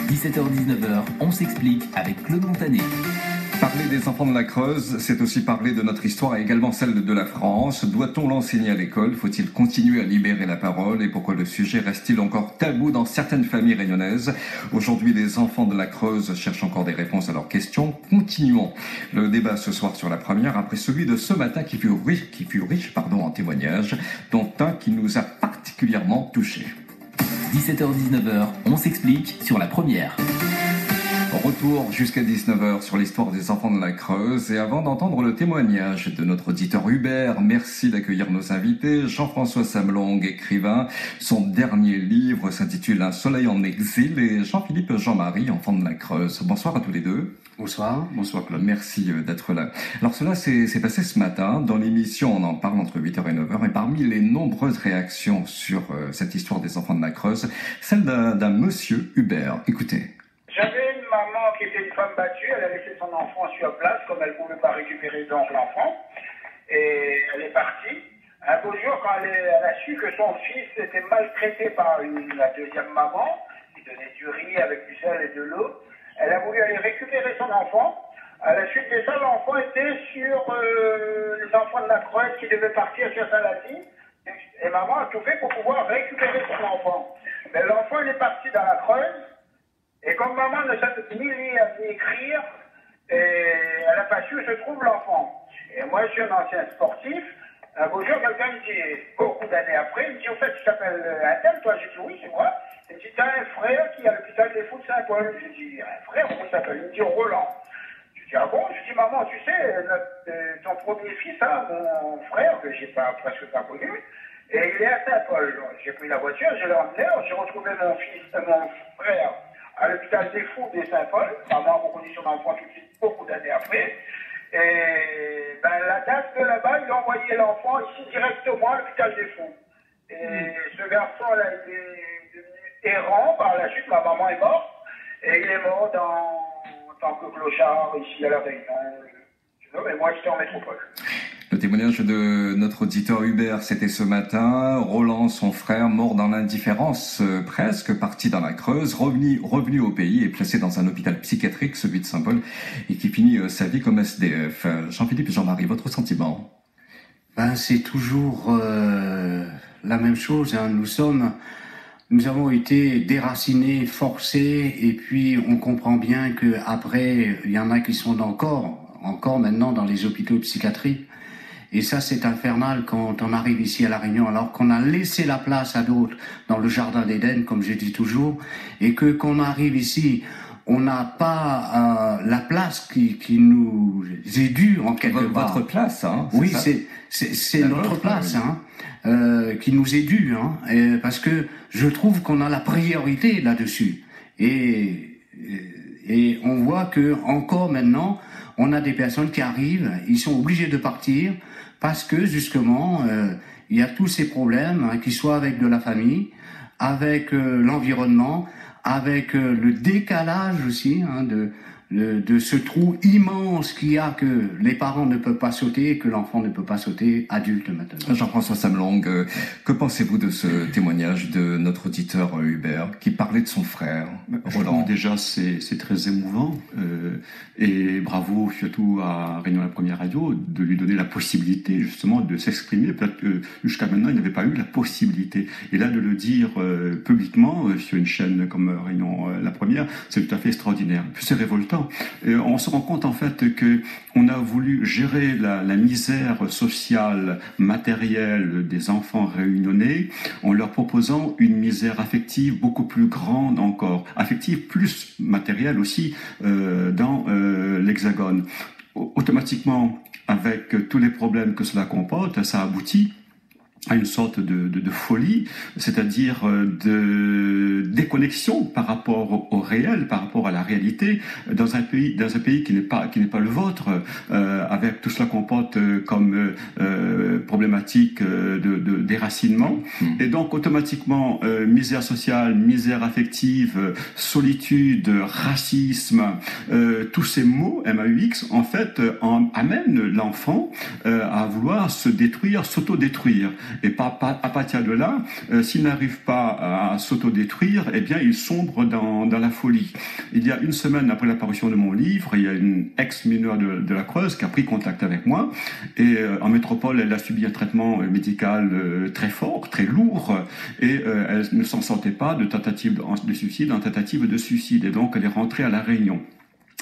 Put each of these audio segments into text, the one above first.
17h-19h, on s'explique avec Claude Montané. Parler des enfants de la Creuse, c'est aussi parler de notre histoire et également celle de la France. Doit-on l'enseigner à l'école? Faut-il continuer à libérer la parole? Et pourquoi le sujet reste-t-il encore tabou dans certaines familles réunionnaises? Aujourd'hui, les enfants de la Creuse cherchent encore des réponses à leurs questions. Continuons le débat ce soir sur la première, après celui de ce matin qui fut riche en témoignages, dont un qui nous a particulièrement touchés. 17h-19h, on s'explique sur la première. Retour jusqu'à 19h sur l'histoire des enfants de la Creuse. Et avant d'entendre le témoignage de notre auditeur Hubert, merci d'accueillir nos invités. Jean-François Samlong, écrivain. Son dernier livre s'intitule Un soleil en exil. Et Jean-Philippe Jean-Marie, enfant de la Creuse. Bonsoir à tous les deux. Bonsoir. Bonsoir Claude, merci d'être là. Alors cela s'est passé ce matin. Dans l'émission, on en parle entre 8h et 9h. Et parmi les nombreuses réactions sur cette histoire des enfants de la Creuse, celle d'un monsieur Hubert. Écoutez. J'avais une maman qui était une femme battue, elle a laissé son enfant sur place, comme elle ne pouvait pas récupérer donc l'enfant, et elle est partie. Un beau jour, quand elle a su que son fils était maltraité par la deuxième maman, qui donnait du riz avec du sel et de l'eau, elle a voulu aller récupérer son enfant. À la suite de ça, l'enfant était sur les enfants de la Creuse qui devaient partir sur Saint-Lazare, et maman a tout fait pour pouvoir récupérer son enfant. Mais l'enfant, il est parti dans la Creuse. Et comme maman ne savait ni lire ni écrire, elle n'a pas su où se trouve l'enfant. Et moi, je suis un ancien sportif. Un beau jour, quelqu'un me dit, beaucoup d'années après, il me dit, au fait, tu t'appelles un tel, toi? J'ai dit, oui, c'est moi. Il me dit, t'as un frère qui est à l'hôpital des Fous de Saint-Paul. J'ai dit, un frère, comment il s'appelle? Il me dit, Roland. Je dis, ah bon? Je dis, maman, tu sais, ton premier fils, hein, mon frère, que j'ai presque pas connu, et il est à Saint-Paul. J'ai pris la voiture, je l'ai emmené, j'ai retrouvé mon frère, à l'hôpital des Fous de Saint-Paul. Maman a reconnu son enfant tout de suite, beaucoup d'années après. Et la date de là-bas, il a envoyé l'enfant ici directement à l'hôpital des Fous. Et ce garçon, a été devenu errant. Par la suite, ma maman est morte. Et il est mort en tant que clochard ici à La Réunion. Mais moi, j'étais en métropole. Le témoignage de notre auditeur Hubert, c'était ce matin. Roland, son frère, mort dans l'indifférence, presque parti dans la Creuse, revenu au pays et placé dans un hôpital psychiatrique, celui de Saint-Paul, et qui finit sa vie comme SDF. Jean-Philippe Jean-Marie, votre sentiment? C'est toujours la même chose. Hein. Nous avons été déracinés, forcés, et puis on comprend bien que après, il y en a qui sont encore maintenant dans les hôpitaux psychiatriques. Et ça, c'est infernal quand on arrive ici à La Réunion, alors qu'on a laissé la place à d'autres dans le jardin d'Éden, comme je dis toujours, et que qu'on arrive ici, on n'a pas la place qui nous est due en quelque part. Votre place, hein? Oui, c'est notre place, hein, qui nous est due, hein, parce que je trouve qu'on a la priorité là-dessus. Et on voit que encore maintenant, on a des personnes qui arrivent, ils sont obligés de partir parce que justement, il y a tous ces problèmes, hein, qu'ils soient avec de la famille, avec l'environnement, avec le décalage aussi, hein, de ce trou immense qu'il y a que les parents ne peuvent pas sauter et que l'enfant ne peut pas sauter adulte maintenant. Jean-François Samlong, que pensez-vous de ce témoignage de notre auditeur Hubert qui parlait de son frère Roland? Déjà, c'est très émouvant et bravo surtout à Réunion la Première Radio de lui donner la possibilité justement de s'exprimer. Peut-être que jusqu'à maintenant il n'avait pas eu la possibilité. Et là de le dire publiquement sur une chaîne comme Réunion la Première, c'est tout à fait extraordinaire. Puis c'est révoltant. On se rend compte en fait que on a voulu gérer la misère sociale, matérielle des enfants réunionnais en leur proposant une misère affective beaucoup plus grande encore, affective plus matérielle aussi dans l'Hexagone. Automatiquement, avec tous les problèmes que cela comporte, ça aboutit à une sorte de folie, c'est-à-dire de déconnexion par rapport au réel, par rapport à la réalité, dans un pays qui n'est pas le vôtre, avec tout cela comporte comme problématique de déracinement, et donc automatiquement misère sociale, misère affective, solitude, racisme, tous ces mots MAUX en fait amènent l'enfant à vouloir se détruire, s'auto-détruire. Et à partir de là, s'il n'arrive pas à s'autodétruire, eh bien, il sombre dans la folie. Il y a une semaine après l'apparition de mon livre, il y a une ex-mineure de la Creuse qui a pris contact avec moi. Et en métropole, elle a subi un traitement médical très fort, très lourd. Et elle ne s'en sortait pas de tentative de suicide en tentative de suicide. Et donc, elle est rentrée à La Réunion.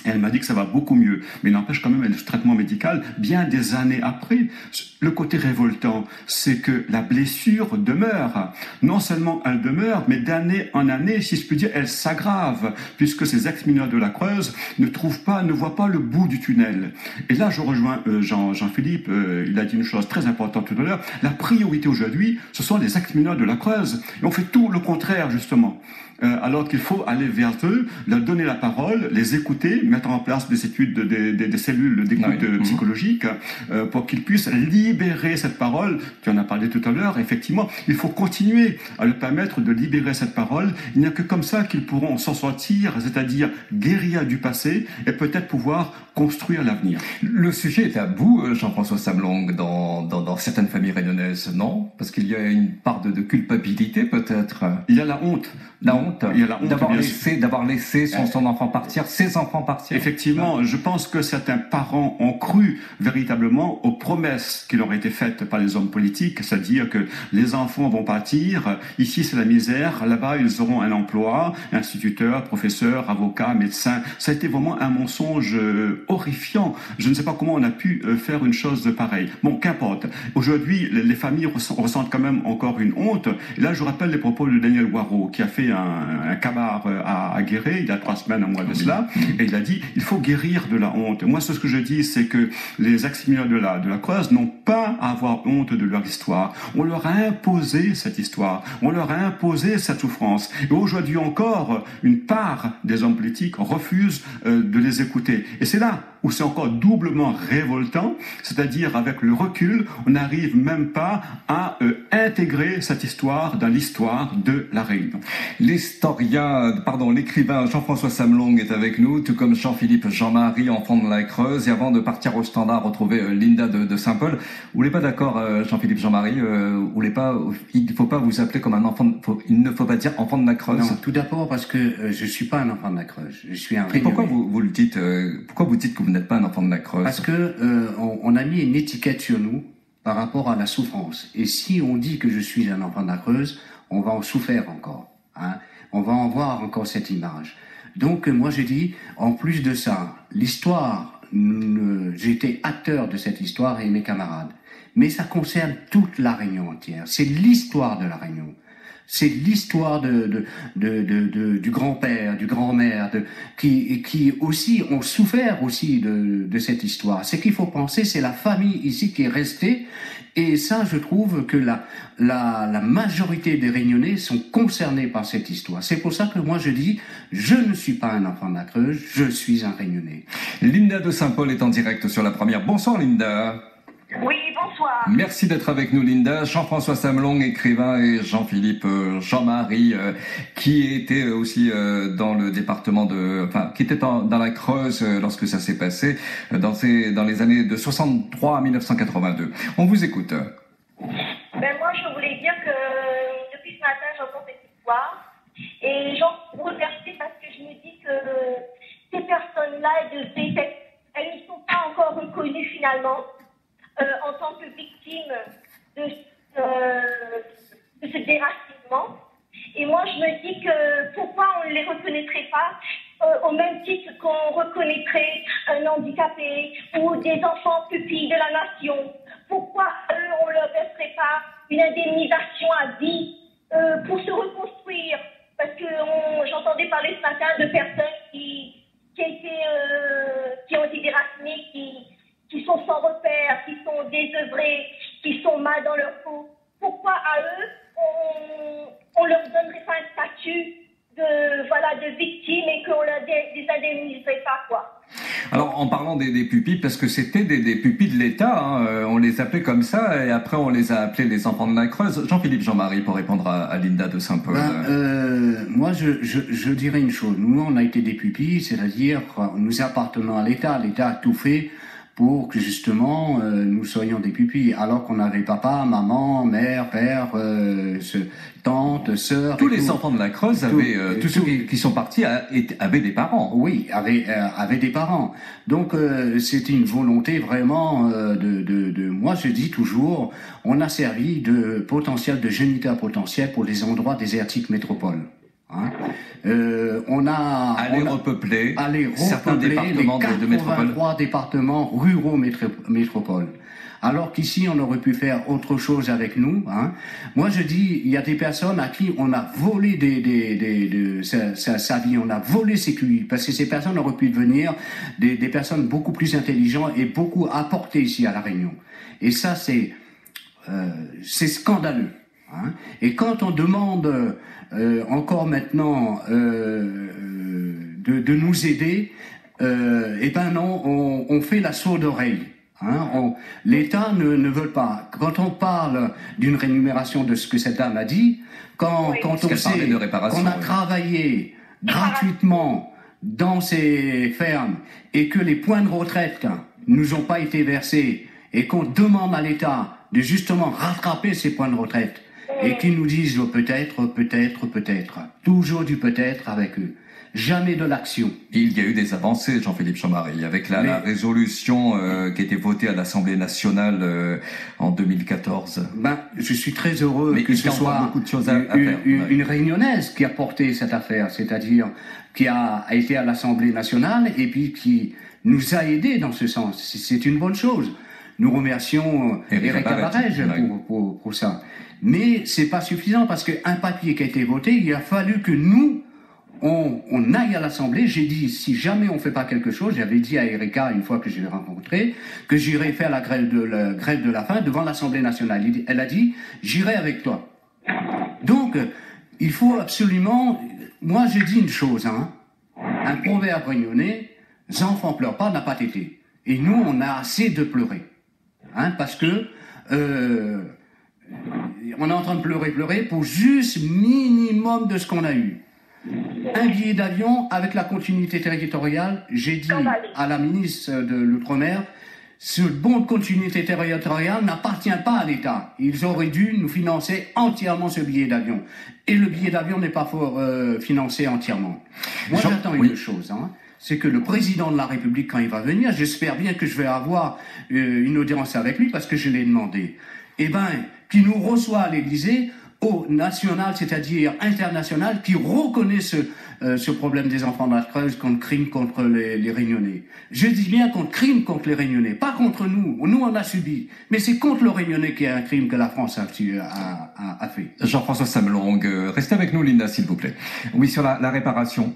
Elle m'a dit que ça va beaucoup mieux, mais il n'empêche quand même le traitement médical, bien des années après. Le côté révoltant, c'est que la blessure demeure. Non seulement elle demeure, mais d'année en année, si je puis dire, elle s'aggrave, puisque ces ex-mineurs de la Creuse ne voient pas le bout du tunnel. Et là, je rejoins Jean-Philippe, il a dit une chose très importante tout à l'heure. La priorité aujourd'hui, ce sont les ex-mineurs de la Creuse. Et on fait tout le contraire, justement. Alors qu'il faut aller vers eux, leur donner la parole, les écouter, mettre en place des études, des cellules d'écoute psychologique pour qu'ils puissent libérer cette parole. Tu en as parlé tout à l'heure, effectivement, il faut continuer à leur permettre de libérer cette parole. Il n'y a que comme ça qu'ils pourront s'en sortir, c'est-à-dire guérir du passé et peut-être pouvoir construire l'avenir. Le sujet est tabou, Jean-François Samlong, dans certaines familles réunionnaises, non? Parce qu'il y a une part de culpabilité, peut-être. Il y a la honte. La honte, il y a la honte d'avoir laissé son enfant partir, ses enfants partir. Effectivement, je pense que certains parents ont cru véritablement aux promesses qui leur étaient faites par les hommes politiques, c'est-à-dire que les enfants vont partir, ici c'est la misère, là-bas ils auront un emploi, instituteur, professeur, avocat, médecin. Ça a été vraiment un mensonge horrifiant. Je ne sais pas comment on a pu faire une chose pareille. Bon, qu'importe. Aujourd'hui, les familles ressentent quand même encore une honte. Et là, je rappelle les propos de Daniel Waro, qui a fait un cabaret à Guéret, il y a 3 semaines, un mois de cela, et il a dit, il faut guérir de la honte. Moi, ce que je dis, c'est que les ex-mineurs de la Creuse n'ont pas à avoir honte de leur histoire. On leur a imposé cette histoire, on leur a imposé cette souffrance. Et aujourd'hui encore, une part des hommes politiques refuse de les écouter. Et c'est là où c'est encore doublement révoltant, c'est-à-dire avec le recul, on n'arrive même pas à intégrer cette histoire dans l'histoire de la Réunion. L'écrivain Jean-François Samlong est avec nous, tout comme Jean-Philippe Jean-Marie, enfant de la Creuse. Et avant de partir au Standard, retrouver Linda de Saint-Paul. Vous n'êtes pas d'accord, Jean-Philippe Jean-Marie, il ne faut pas vous appeler comme un enfant, il ne faut pas dire enfant de la Creuse. Non, tout d'abord parce que je suis pas un enfant de la Creuse, je suis un Réunionnais. Et pourquoi vous le dites, pourquoi vous dites que vous n'êtes pas un enfant de la Creuse? Parce que on a mis une étiquette sur nous par rapport à la souffrance. Et si on dit que je suis un enfant de la Creuse, on va en souffrir encore. Hein. On va en voir encore cette image. Donc moi j'ai dit, en plus de ça, l'histoire, j'étais acteur de cette histoire et mes camarades. Mais ça concerne toute la Réunion entière. C'est l'histoire de la Réunion. C'est l'histoire du grand-père, du grand-mère, qui aussi ont souffert aussi de cette histoire. Ce qu'il faut penser, c'est la famille ici qui est restée. Et ça, je trouve que la majorité des Réunionnais sont concernés par cette histoire. C'est pour ça que moi je dis, je ne suis pas un enfant de la Creuse, je suis un Réunionnais. Linda de Saint-Paul est en direct sur la première. Bonsoir Linda. Oui, bonsoir. Merci d'être avec nous, Linda. Jean-François Samlong, écrivain, et Jean-Philippe Jean-Marie, qui était aussi dans le département qui était dans la Creuse lorsque ça s'est passé dans les années de 63 à 1982. On vous écoute. Moi, je voulais dire que depuis ce matin, j'entends cette histoire et j'en suis remercie parce que je me dis que ces personnes-là, elles ne sont pas encore reconnues finalement. En tant que victime de ce déracinement. Et moi, je me dis que pourquoi on ne les reconnaîtrait pas au même titre qu'on reconnaîtrait un handicapé ou des enfants pupilles de la nation. Pourquoi eux, on ne leur verserait pas une indemnisation à vie pour se reconstruire? Parce que j'entendais parler ce matin de personnes qui ont été déracinées, qui sont sans repère, qui sont désœuvrés, qui sont mal dans leur peau. Pourquoi à eux, on leur donnerait pas un statut de victime et qu'on les indemniserait pas, quoi? Alors, en parlant des pupilles, parce que c'était des pupilles de l'État, on les appelait comme ça, et après on les a appelés les enfants de la Creuse. Jean-Philippe Jean-Marie, pour répondre à Linda de Saint-Paul. Moi, je dirais une chose. Nous, on a été des pupilles, c'est-à-dire nous appartenons à l'État. L'État a tout fait pour que justement nous soyons des pupilles, alors qu'on avait papa, maman, mère, père, tante, sœur. Tous les enfants de la Creuse avaient, tous ceux qui sont partis avaient des parents. Oui, avaient des parents. Donc c'était une volonté vraiment de moi je dis toujours, on a servi de potentiel, de géniteur potentiel pour les endroits désertiques métropoles. Hein. On a repeupler certains les départements de métropole. 83 départements ruraux métropoles. Alors qu'ici, on aurait pu faire autre chose avec nous. Hein. Moi, je dis, il y a des personnes à qui on a volé sa vie, on a volé ses QI, parce que ces personnes auraient pu devenir des personnes beaucoup plus intelligentes et beaucoup apporter ici à La Réunion. Et ça, c'est scandaleux. Hein. Et quand on demande encore maintenant de nous aider, eh ben non, on fait la sourde oreille. Hein, l'État ne veut pas. Quand on parle d'une rémunération de ce que cette dame a dit, quand on sait qu'on a travaillé gratuitement dans ces fermes et que les points de retraite nous ont pas été versés et qu'on demande à l'État de justement rattraper ces points de retraite et qu'ils nous disent peut-être, toujours du peut-être avec eux. Jamais de l'action. Il y a eu des avancées, Jean-Philippe Chamary, avec la résolution qui a été votée à l'Assemblée nationale en 2014. Je suis très heureux que ce soit beaucoup de choses à faire. Une Réunionnaise qui a porté cette affaire, c'est-à-dire qui a été à l'Assemblée nationale et puis qui nous a aidés dans ce sens. C'est une bonne chose. Nous remercions Erika Barège pour ça. Mais c'est pas suffisant parce qu'un papier qui a été voté, il a fallu que nous on aille à l'Assemblée. J'ai dit, si jamais on fait pas quelque chose, j'avais dit à Erika, une fois que je l'ai rencontrée, que j'irai faire la grève de la faim devant l'Assemblée nationale. Elle a dit, j'irai avec toi. Donc, il faut absolument, moi je dis une chose, hein, un proverbe réunionnais, les enfants pleurent pas, n'a pas tété. Et nous, on a assez de pleurer. Hein, parce que, on est en train de pleurer pour juste minimum de ce qu'on a eu. Un billet d'avion avec la continuité territoriale, j'ai dit à la ministre de l'Outre-mer, ce bon de continuité territoriale n'appartient pas à l'État. Ils auraient dû nous financer entièrement ce billet d'avion. Et le billet d'avion n'est pas financé entièrement. Moi, j'attends une chose, hein, c'est que le président de la République, quand il va venir, j'espère bien que je vais avoir une audience avec lui parce que je l'ai demandé. Eh ben, qu'il nous reçoit à l'Élysée au national, c'est-à-dire international, qui reconnaît ce problème des enfants de la Creuse contre crime contre les Réunionnais. Je dis bien contre crime contre les Réunionnais, pas contre nous. Nous, on a subi. Mais c'est contre le Réunionnais qui est un crime que la France a fait. Jean-François Samelong, restez avec nous, Linda, s'il vous plaît. Oui, sur la réparation.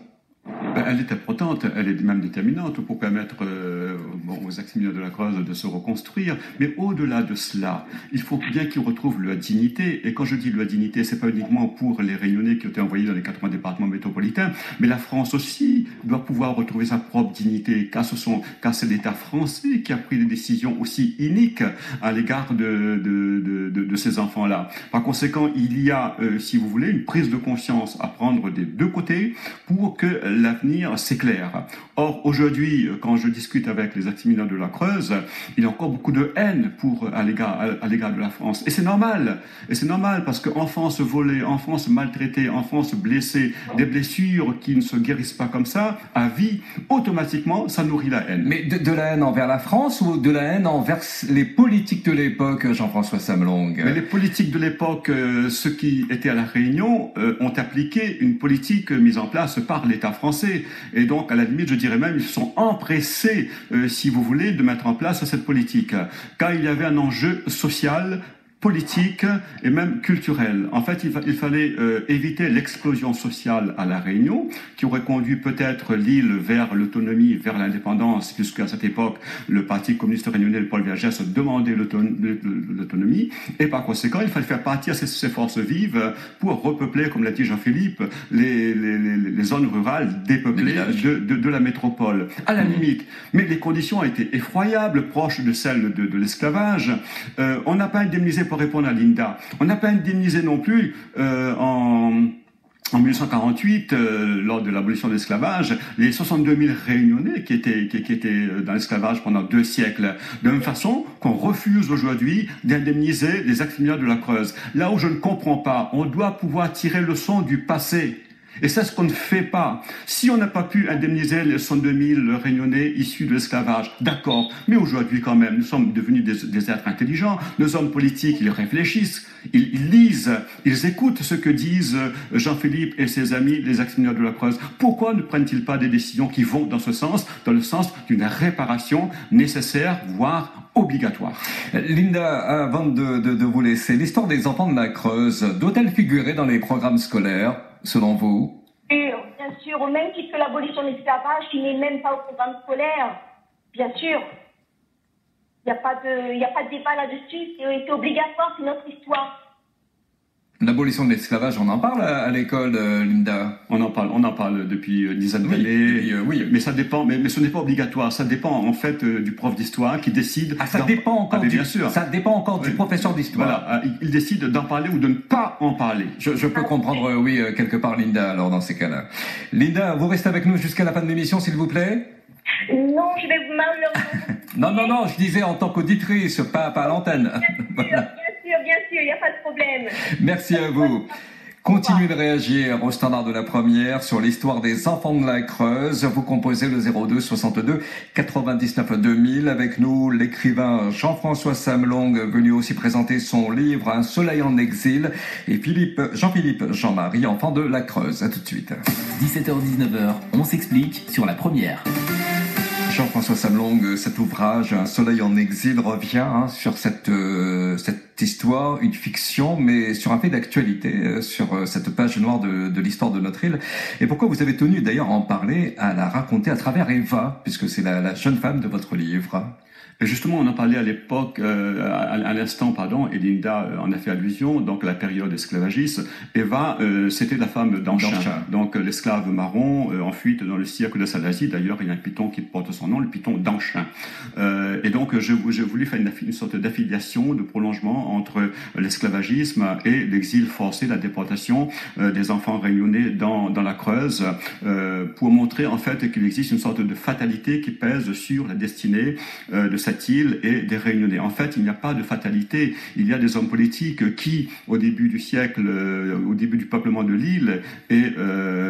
Elle est importante, elle est même déterminante pour permettre aux ex-militaires de la Creuse de se reconstruire. Mais au-delà de cela, il faut bien qu'ils retrouvent leur dignité. Et quand je dis leur dignité, c'est pas uniquement pour les Réunionnais qui ont été envoyés dans les 80 départements métropolitains, mais la France aussi doit pouvoir retrouver sa propre dignité, car c'est l'État français qui a pris des décisions aussi iniques à l'égard de ces enfants-là. Par conséquent, il y a, si vous voulez, une prise de conscience à prendre des deux côtés pour que l'avenir s'éclaire. Or, aujourd'hui, quand je discute avec les ex-militaires de la Creuse, il y a encore beaucoup de haine à l'égard de la France. Et c'est normal. Et c'est normal parce que enfance volée, enfance maltraitée, enfance blessée, des blessures qui ne se guérissent pas comme ça, à vie, automatiquement, ça nourrit la haine. Mais de la haine envers la France ou de la haine envers les politiques de l'époque, Jean-François Samelong? Mais les politiques de l'époque, ceux qui étaient à La Réunion, ont appliqué une politique mise en place par l'État français. Et donc, à la limite, je dirais même, ils se sont empressés, si vous voulez, de mettre en place cette politique. Car il y avait un enjeu social, politique et même culturel. En fait, il fallait éviter l'explosion sociale à La Réunion, qui aurait conduit peut-être l'île vers l'autonomie, vers l'indépendance, puisqu'à cette époque, le Parti communiste réunionnais de Paul Vergès demandait l'autonomie, et par conséquent, il fallait faire partir ces forces vives pour repeupler, comme l'a dit Jean-Philippe, les zones rurales dépeuplées de la métropole. À la limite. Mais les conditions étaient effroyables, proches de celles de l'esclavage. On n'a pas indemnisé, pour répondre à Linda, on n'a pas indemnisé non plus En 1948, lors de l'abolition de l'esclavage, les 62 000 Réunionnais qui étaient dans l'esclavage pendant 2 siècles, de la même façon qu'on refuse aujourd'hui d'indemniser les ex-mineurs de la Creuse. Là où je ne comprends pas, on doit pouvoir tirer leçon du passé. Et c'est ce qu'on ne fait pas. Si on n'a pas pu indemniser les 62 000 Réunionnais issus de l'esclavage, d'accord, mais aujourd'hui quand même, nous sommes devenus des êtres intelligents, nos hommes politiques, ils réfléchissent, ils lisent, ils écoutent ce que disent Jean-Philippe et ses amis, les ex-mineurs de la Creuse. Pourquoi ne prennent-ils pas des décisions qui vont dans ce sens, dans le sens d'une réparation nécessaire, voire obligatoire? Linda, avant de vous laisser, l'histoire des enfants de la Creuse doit-elle figurer dans les programmes scolaires, selon vous? Bien sûr, au même titre que l'abolition de l'esclavage, qui n'est même pas au programme scolaire. Bien sûr. Il n'y a pas de débat là-dessus. C'est obligatoire, c'est notre histoire. L'abolition de l'esclavage, on en parle à l'école, Linda? On en parle depuis une dizaine d'années. Oui. Mais ça dépend, mais ce n'est pas obligatoire. Ça dépend en fait du prof d'histoire qui décide. Ça dépend encore du professeur d'histoire. Voilà, il décide d'en parler ou de ne pas en parler. Je peux comprendre, oui, quelque part, Linda, alors dans ces cas-là. Linda, vous restez avec nous jusqu'à la fin de l'émission, s'il vous plaît? Non, je vais vous malheureusement. Non, je disais en tant qu'auditrice, pas à l'antenne. Voilà. Bien sûr, il n'y a pas de problème. Merci à vous. Continuez de réagir au standard de la première sur l'histoire des enfants de la Creuse. Vous composez le 02 62 99 2000. Avec nous, l'écrivain Jean-François Samlong, venu aussi présenter son livre Un soleil en exil, et Jean-Philippe Jean-Marie, enfant de la Creuse. À tout de suite. 17h-19h, on s'explique sur la première. Jean-François Samlong, cet ouvrage, Un soleil en exil, revient sur cette histoire, une fiction, mais sur un fait d'actualité, sur cette page noire de l'histoire de notre île. Et pourquoi vous avez tenu d'ailleurs à en parler, à la raconter à travers Eva, puisque c'est la jeune femme de votre livre? Et justement, on en parlait à l'époque, à l'instant, et Linda en a fait allusion, donc la période esclavagiste. Eva, c'était la femme d'Anchin, donc l'esclave marron, en fuite dans le siècle de Salazie. D'ailleurs, il y a un python qui porte son nom, le python d'Anchin. Et donc, j'ai voulu faire une sorte d'affiliation, de prolongement entre l'esclavagisme et l'exil forcé, la déportation des enfants réunionnais dans la Creuse, pour montrer en fait qu'il existe une sorte de fatalité qui pèse sur la destinée de cette île et des Réunionnais. En fait, il n'y a pas de fatalité. Il y a des hommes politiques qui, au début du siècle, au début du peuplement de l'île, et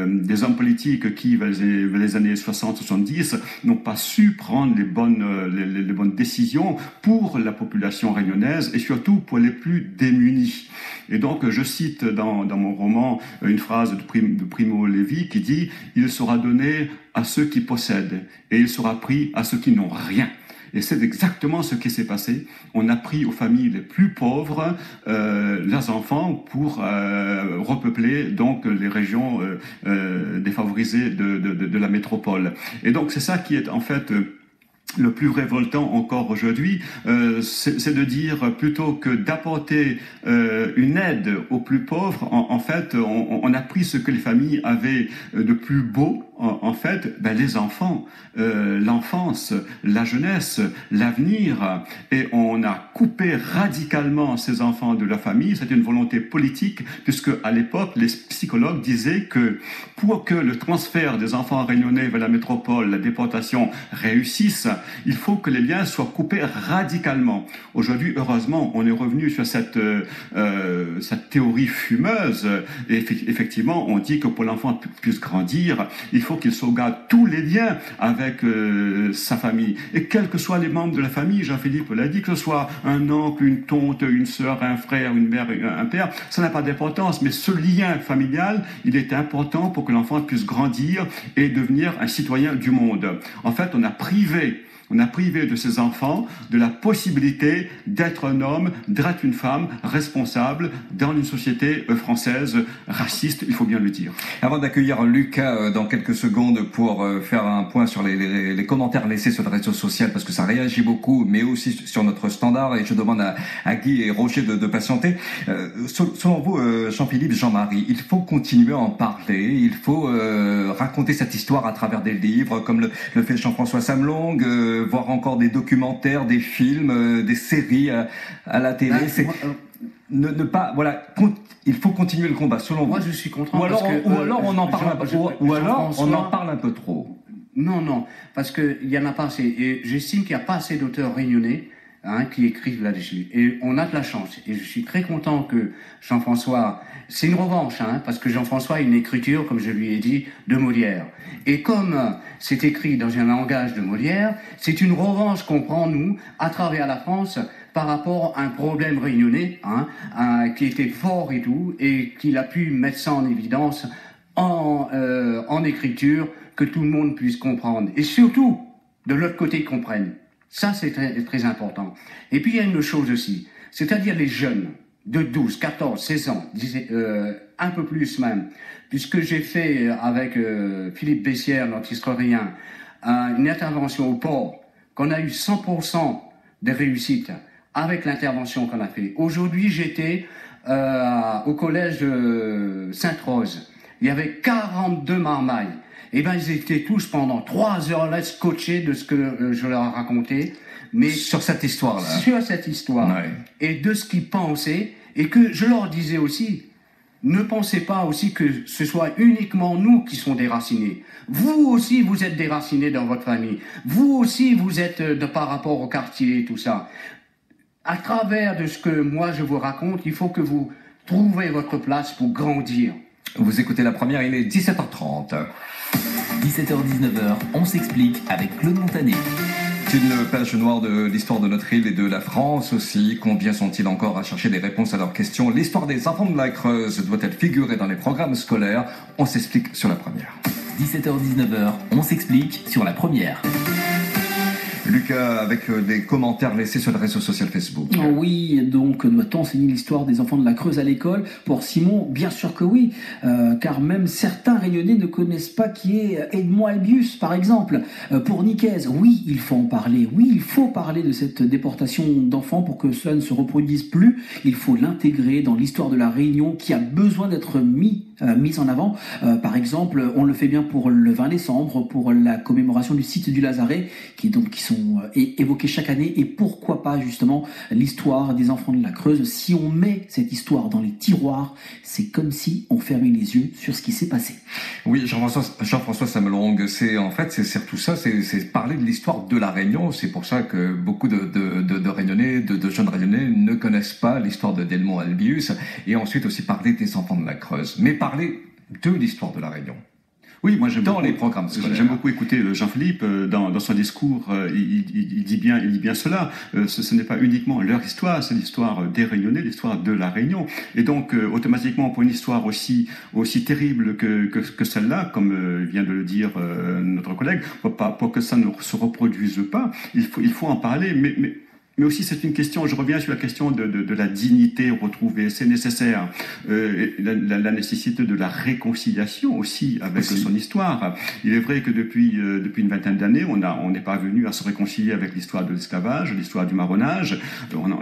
des hommes politiques qui, vers les années 60-70, n'ont pas su prendre les bonnes décisions pour la population réunionnaise et surtout pour les plus démunis. Et donc, je cite dans mon roman une phrase de Primo Levi qui dit « Il sera donné à ceux qui possèdent et il sera pris à ceux qui n'ont rien ». Et c'est exactement ce qui s'est passé. On a pris aux familles les plus pauvres leurs enfants pour repeupler donc les régions défavorisées de la métropole. Et donc c'est ça qui est en fait le plus révoltant encore aujourd'hui, c'est de dire plutôt que d'apporter une aide aux plus pauvres, en fait, on a pris ce que les familles avaient de plus beau, en fait, les enfants, l'enfance, la jeunesse, l'avenir, et on a coupé radicalement ces enfants de la famille. C'était une volonté politique, puisque à l'époque, les psychologues disaient que pour que le transfert des enfants réunionnais vers la métropole, la déportation réussisse, il faut que les liens soient coupés radicalement. Aujourd'hui, heureusement, on est revenu sur cette théorie fumeuse. Et effectivement, on dit que pour l'enfant puisse grandir, il faut qu'il sauvegarde tous les liens avec sa famille. Et quels que soient les membres de la famille, Jean-Philippe l'a dit, que ce soit un oncle, une tante, une sœur, un frère, une mère, un père, ça n'a pas d'importance. Mais ce lien familial, il est important pour que l'enfant puisse grandir et devenir un citoyen du monde. En fait, on a privé de ces enfants de la possibilité d'être un homme, d'être une femme responsable dans une société française raciste, il faut bien le dire. Avant d'accueillir Lucas dans quelques secondes pour faire un point sur les commentaires laissés sur le réseau social, parce que ça réagit beaucoup, mais aussi sur notre standard, et je demande à Guy et Roger de patienter. Selon vous, Jean-Philippe, Jean-Marie, il faut continuer à en parler, il faut raconter cette histoire à travers des livres, comme le fait Jean-François Samlong, voir encore des documentaires, des films, des séries à la télé. ne pas, voilà, il faut continuer le combat, selon vous. Moi, je suis content. Ou alors, on en parle un peu trop. Non, parce qu'il n'y en a pas assez. Et j'estime qu'il n'y a pas assez d'auteurs réunionnais qui écrivent là-dessus. Et on a de la chance. Et je suis très content que Jean-François... C'est une revanche, parce que Jean-François a une écriture, comme je lui ai dit, de Molière. Et comme c'est écrit dans un langage de Molière, c'est une revanche qu'on prend, nous, à travers la France, par rapport à un problème réunionnais, qui était fort et tout, et qu'il a pu mettre ça en évidence en écriture, que tout le monde puisse comprendre. Et surtout, de l'autre côté, comprennent. Ça, c'est très, très important. Et puis, il y a une chose aussi, c'est-à-dire les jeunes de 12, 14, 16 ans, un peu plus même, puisque j'ai fait avec Philippe Bessières, notre historien, une intervention au port, qu'on a eu 100% de réussite avec l'intervention qu'on a fait. Aujourd'hui, j'étais au collège de Sainte-Rose. Il y avait 42 marmailles. Eh ben, ils étaient tous pendant 3 heures là scotchés de ce que je leur ai raconté. Mais sur cette histoire-là. Sur cette histoire. Ouais. Et de ce qu'ils pensaient. Et que je leur disais aussi, ne pensez pas aussi que ce soit uniquement nous qui sommes déracinés. Vous aussi, vous êtes déracinés dans votre famille. Vous aussi, vous êtes par rapport au quartier et tout ça. À travers de ce que moi je vous raconte, il faut que vous trouviez votre place pour grandir. Vous écoutez La Première, il est 17h30. 17h-19h, on s'explique avec Claude Montané. C'est une page noire de l'histoire de notre île et de la France aussi. Combien sont-ils encore à chercher des réponses à leurs questions? L'histoire des enfants de la Creuse doit-elle figurer dans les programmes scolaires? On s'explique sur La Première. 17h-19h, on s'explique sur La Première. Lucas, avec des commentaires laissés sur le réseau social Facebook. Oui, donc doit-on enseigner l'histoire des enfants de la Creuse à l'école? Pour Simon, bien sûr que oui, car même certains Réunionnais ne connaissent pas qui est Edmond Albius, par exemple. Pour Nicaise, oui, il faut en parler. Oui, il faut parler de cette déportation d'enfants pour que cela ne se reproduise plus. Il faut l'intégrer dans l'histoire de la Réunion qui a besoin d'être mise en avant. Par exemple, on le fait bien pour le 20 décembre, pour la commémoration du site du Lazaret, qui sont évoqués chaque année, et pourquoi pas justement l'histoire des enfants de la Creuse. Si on met cette histoire dans les tiroirs, c'est comme si on fermait les yeux sur ce qui s'est passé. Oui, Jean-François Samelong, c'est surtout ça, c'est parler de l'histoire de la Réunion. C'est pour ça que beaucoup de Réunionnais, de jeunes Réunionnais ne connaissent pas l'histoire d'Edmond Albius, et ensuite aussi parler des enfants de la Creuse, mais parler de l'histoire de la Réunion. Oui, moi j'aime les programmes scolaires. J'aime beaucoup écouter Jean-Philippe dans son discours. Il dit bien cela. Ce n'est pas uniquement leur histoire, c'est l'histoire des Réunionnais, l'histoire de la Réunion. Et donc automatiquement, pour une histoire aussi terrible que celle-là, comme vient de le dire notre collègue, pour que ça ne se reproduise pas, il faut en parler. Mais aussi, c'est une question, je reviens sur la question de la dignité retrouvée. C'est nécessaire. La nécessité de la réconciliation aussi avec son histoire. Il est vrai que depuis une vingtaine d'années, on n'est pas venu à se réconcilier avec l'histoire de l'esclavage, l'histoire du marronnage.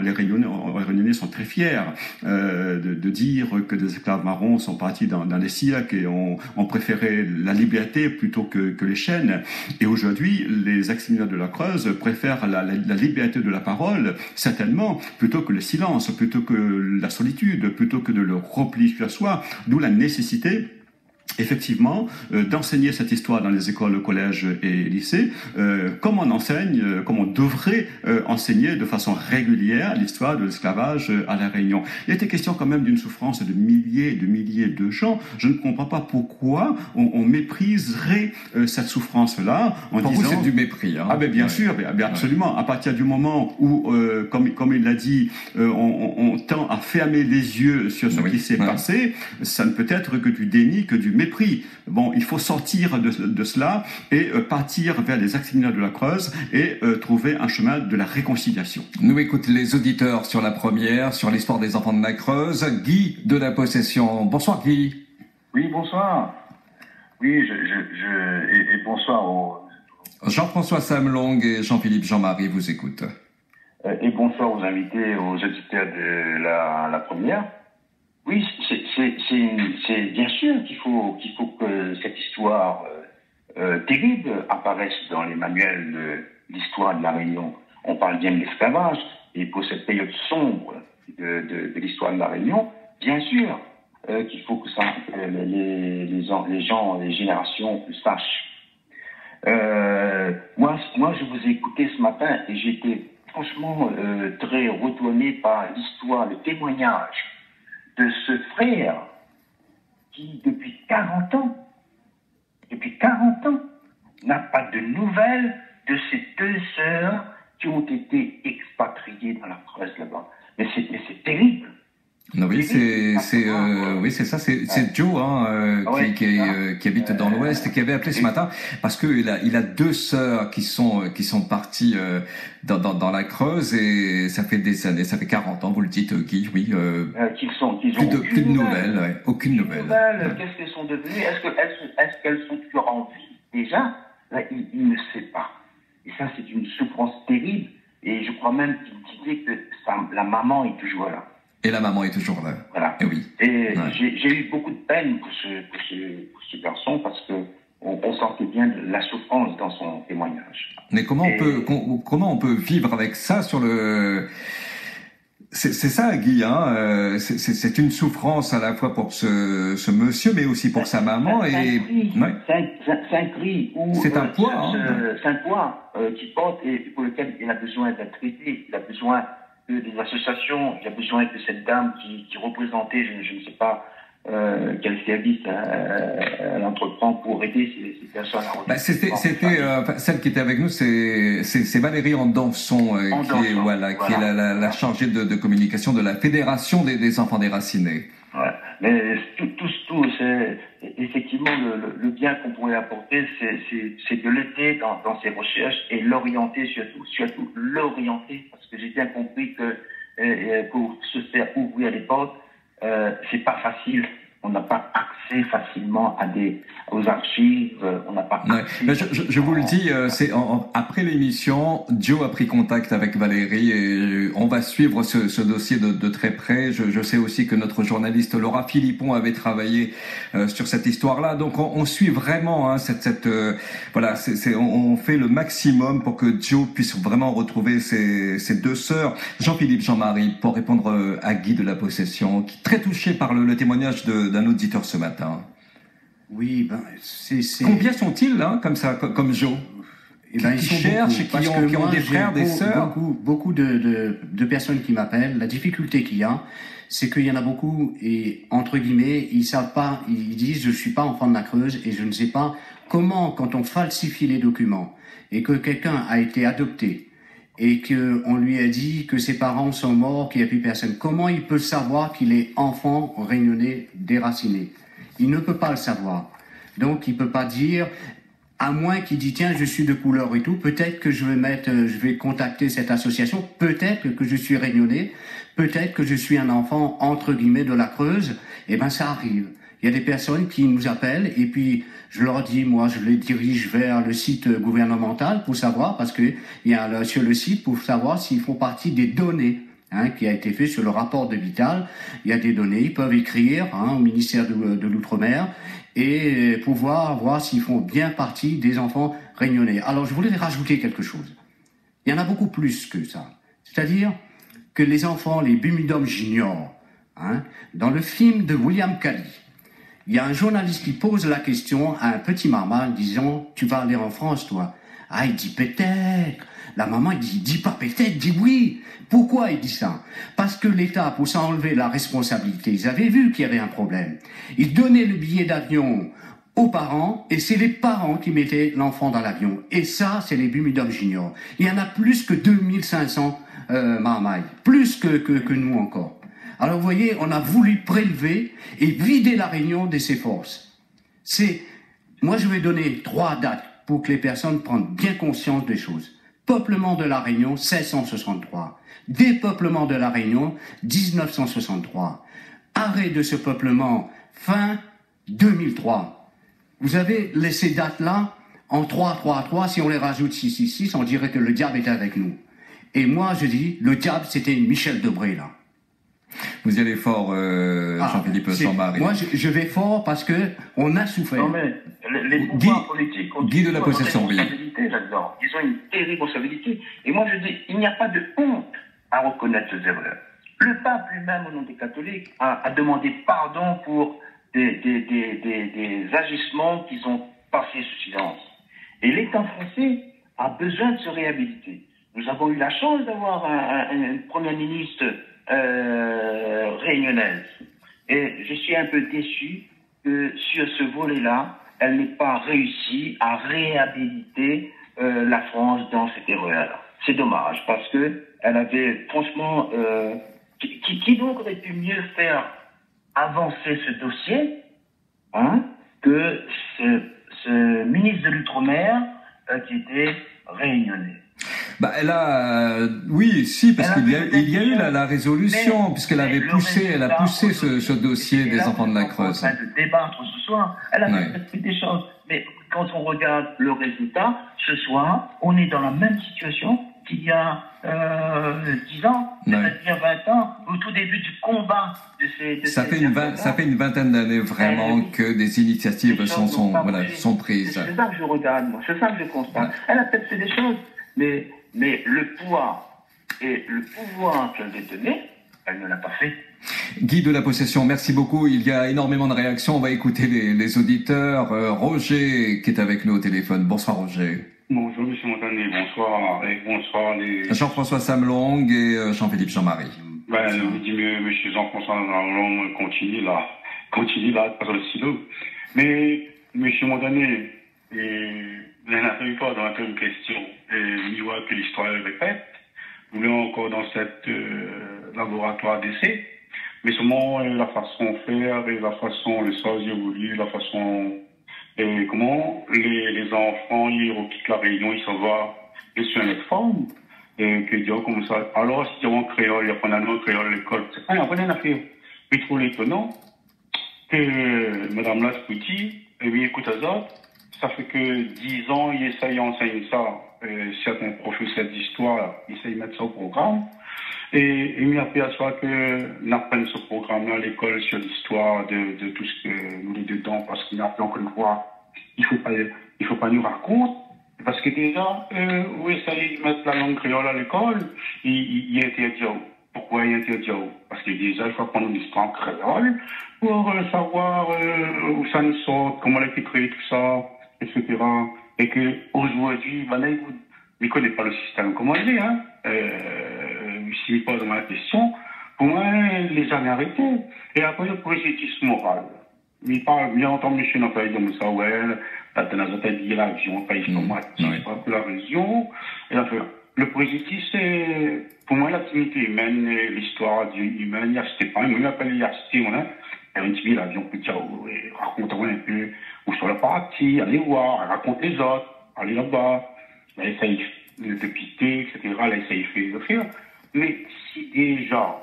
Les Réunionnais sont très fiers de dire que des esclaves marrons sont partis dans les cirques et ont préféré la liberté plutôt que les chaînes. Et aujourd'hui, les ex-militaires de la Creuse préfèrent la liberté de la parole, certainement, plutôt que le silence, plutôt que la solitude, plutôt que de le repli sur soi, d'où la nécessité effectivement d'enseigner cette histoire dans les écoles, collèges et lycées, comme on devrait enseigner de façon régulière l'histoire de l'esclavage à la Réunion. Il était question quand même d'une souffrance de milliers et de milliers de gens. Je ne comprends pas pourquoi on mépriserait cette souffrance-là en Pour disant... vous, c'est du mépris. Hein. Ah ben bien sûr, absolument. À partir du moment où, comme il l'a dit, on tend à fermer les yeux sur ce qui s'est passé, ça ne peut être que du déni, que du mépris. Bon, il faut sortir de cela et partir vers les ex-militaires de la Creuse et trouver un chemin de la réconciliation. Nous écoutons les auditeurs sur La Première, sur l'histoire des enfants de la Creuse. Guy de la Possession. Bonsoir Guy. Oui, bonsoir. Oui, et bonsoir aux... Jean-François Samelong et Jean-Philippe Jean-Marie vous écoutent. Et bonsoir aux invités, aux auditeurs de la Première. Oui, c'est bien sûr qu'il faut que cette histoire terrible apparaisse dans les manuels de l'histoire de la Réunion. On parle bien de l'esclavage, et pour cette période sombre de l'histoire de la Réunion, bien sûr qu'il faut que les gens, les générations le sachent. Moi, je vous ai écouté ce matin et j'étais franchement très retourné par l'histoire, le témoignage de ce frère qui, depuis 40 ans, n'a pas de nouvelles de ces deux sœurs qui ont été expatriées dans la Creuse là-bas. Mais c'est terrible. Non, oui, c'est ça, c'est Joe qui habite dans l'Ouest et qui avait appelé ce matin parce que il a deux sœurs qui sont parties dans la Creuse et ça fait des années, ça fait 40 ans, vous le dites, Guy, oui. Plus de nouvelles, ouais, aucune nouvelle. Qu'est-ce qu'elles sont devenues? Est-ce qu'elles sont toujours en vie déjà? Là, il ne sait pas. Et ça, c'est une souffrance terrible. Et je crois même qu'il disait que la maman est toujours là. Et la maman est toujours là. Voilà. Et oui. Et ouais. J'ai eu beaucoup de peine pour ce garçon parce que on sentait bien la souffrance dans son témoignage. Mais comment on peut vivre avec ça sur le... C'est ça, Guy, hein. C'est une souffrance à la fois pour ce monsieur, mais aussi pour sa maman. C'est un cri. C'est un poids. C'est un poids qu'il porte et pour lequel il a besoin d'être traité. Il a besoin des associations. Il a besoin de cette dame qui représentait, je ne sais pas quel service elle entreprend pour aider ces personnes à c'était celle qui était avec nous, c'est Valérie Andanson, qui est la chargée de communication de la Fédération des enfants déracinés. Ouais. Mais tout c'est effectivement le bien qu'on pourrait apporter, c'est de l'aider dans ses recherches et l'orienter surtout l'orienter, parce que j'ai bien compris que pour se faire ouvrir les portes, c'est pas facile. On n'a pas accès facilement aux archives. On n'a pas. Mais je vous le dis, après l'émission, Joe a pris contact avec Valérie et on va suivre ce dossier de très près. Je sais aussi que notre journaliste Laura Philippon avait travaillé sur cette histoire-là. Donc on suit vraiment voilà. On fait le maximum pour que Joe puisse vraiment retrouver ses deux sœurs. Jean-Philippe, Jean-Marie, pour répondre à Guy de la Possession, qui est très touché par le témoignage d'un auditeur ce matin. Oui, c'est... Combien sont-ils, hein, comme ça, comme Joe, qui cherchent et qui ont des frères, des sœurs? Beaucoup de personnes qui m'appellent. La difficulté qu'il y a, c'est qu'il y en a beaucoup, et entre guillemets, ils savent pas, ils disent, je suis pas enfant de la Creuse, et je ne sais pas comment, quand on falsifie les documents, et que quelqu'un a été adopté, et qu'on lui a dit que ses parents sont morts, qu'il n'y a plus personne, comment il peut savoir qu'il est enfant réunionnais déraciné? Il ne peut pas le savoir. Donc il peut pas dire, à moins qu'il dise tiens, je suis de couleur et tout, peut-être que je vais contacter cette association, peut-être que je suis réunionnais, peut-être que je suis un enfant entre guillemets de la Creuse. Eh ben ça arrive. Il y a des personnes qui nous appellent et puis je leur dis, moi je les dirige vers le site gouvernemental pour savoir, parce que il y a sur le site pour savoir s'ils font partie des données. Qui a été fait sur le rapport de Vital. Il y a des données, ils peuvent écrire au ministère de l'Outre-mer et pouvoir voir s'ils font bien partie des enfants réunionnais. Alors je voulais rajouter quelque chose. Il y en a beaucoup plus que ça. C'est-à-dire que les enfants, les Bumidum Junior, dans le film de William Cali, il y a un journaliste qui pose la question à un petit maman disant « Tu vas aller en France, toi ?» Ah, il dit « Peut-être ». La maman, il dit pas peut-être, dit oui. Pourquoi il dit ça? Parce que l'État, pour s'enlever la responsabilité, ils avaient vu qu'il y avait un problème. Ils donnaient le billet d'avion aux parents, et c'est les parents qui mettaient l'enfant dans l'avion. Et ça, c'est les Bumidum Junior. Il y en a plus que 2500 marmailles, plus que nous encore. Alors vous voyez, on a voulu prélever et vider la Réunion de ses forces. Moi je vais donner 3 dates pour que les personnes prennent bien conscience des choses. Peuplement de la Réunion, 1663. Dépeuplement de la Réunion, 1963. Arrêt de ce peuplement, fin 2003. Vous avez ces dates-là, en 3, si on les rajoute 6, on dirait que le diable était avec nous. Et moi, je dis, le diable, c'était Michel Debré, là. Vous y allez fort, Jean-Philippe, Jean-Marie. Moi, je vais fort parce que on a souffert. Non, mais les pouvoirs politiques ont Guy de la Possession, une responsabilité là-dedans. Ils ont une terrible responsabilité. Et moi, je dis, il n'y a pas de honte à reconnaître ses erreurs. Le pape lui-même, au nom des catholiques, a demandé pardon pour des agissements qu'ils ont passés sous silence. Et l'État français a besoin de se réhabiliter. Nous avons eu la chance d'avoir une première ministre réunionnaise. Et je suis un peu déçu que sur ce volet-là, elle n'ait pas réussi à réhabiliter la France dans cette erreur. C'est dommage, parce que elle avait franchement... qui donc aurait pu mieux faire avancer ce dossier que ce ministre de l'Outre-mer qui était réunionnais? Bah, elle a, oui, si, parce qu'il y a eu la résolution, puisqu'elle avait poussé, elle a poussé ce dossier des enfants de la Creuse. On est en train de débattre ce soir. Elle a fait des choses. Mais quand on regarde le résultat, ce soir, on est dans la même situation qu'il y a 10 ans, c'est-à-dire 20 ans, au tout début du combat de ces... Ça fait une vingtaine d'années vraiment que des initiatives sont prises. C'est ça que je regarde, moi. C'est ça que je constate. Elle a peut-être fait des choses, mais le pouvoir et le pouvoir qu'elle détenait, elle ne l'a pas fait. Guy de la Possession, merci beaucoup. Il y a énormément de réactions. On va écouter les auditeurs. Roger qui est avec nous au téléphone. Bonsoir Roger. Bonjour M. Montané, bonsoir. Et bonsoir les... Jean-François Samlong et Jean-Philippe Jean-Marie. Je dis mieux M. Jean-François Samlong continue là, par le silo. Mais M. Montané, vous n'avez pas dans une question. Et voit que l'histoire est répète. Vous voulez encore dans cette laboratoire d'essai. Mais seulement la façon de faire et la façon, le sens évolue, la façon... Et comment les enfants, ils quittent la Réunion, ils s'en vont sur une autre forme. Et que dire comme ça. Alors, si on créole, il y a un autre créole à l'école. C'est pas une affaire. Mais trop étonnant que Mme Laspouti, eh bien, écoute à ça fait que 10 ans, ils essayent d'enseigner ça. Certains professeurs d'histoire, ils essayent de mettre ça au programme. Et il m'aperçoit que nous apprenons ce programme-là à l'école sur l'histoire de tout ce que nous est dedans, parce qu'il n'a pas encore une fois, il faut pas nous raconter, parce que déjà, où essayer de mettre la langue créole à l'école, il est interdit. Pourquoi il est interdit? Parce que déjà, il faut apprendre l'histoire créole pour savoir où ça nous sort, comment elle a été créée, tout ça, etc. Et que aujourd'hui, il ne connaît pas le système comment il est, s'il me pose ma question, pour moi, il les a arrêtés. Et après, le préjudice moral. Il parle bien entendu, monsieur, dans le pays de Moussawel, dans l'avion, le pays de la région. Et enfin, le préjudice, c'est, pour moi, l'activité humaine, l'histoire humaine, il y a Stéphane, il m'appelle Yasté, on a un petit l'avion, peut dire, raconter un peu où sur la partie, aller voir, raconter les autres, aller là-bas, essayer de piquer, etc., essayer de faire. Mais si déjà,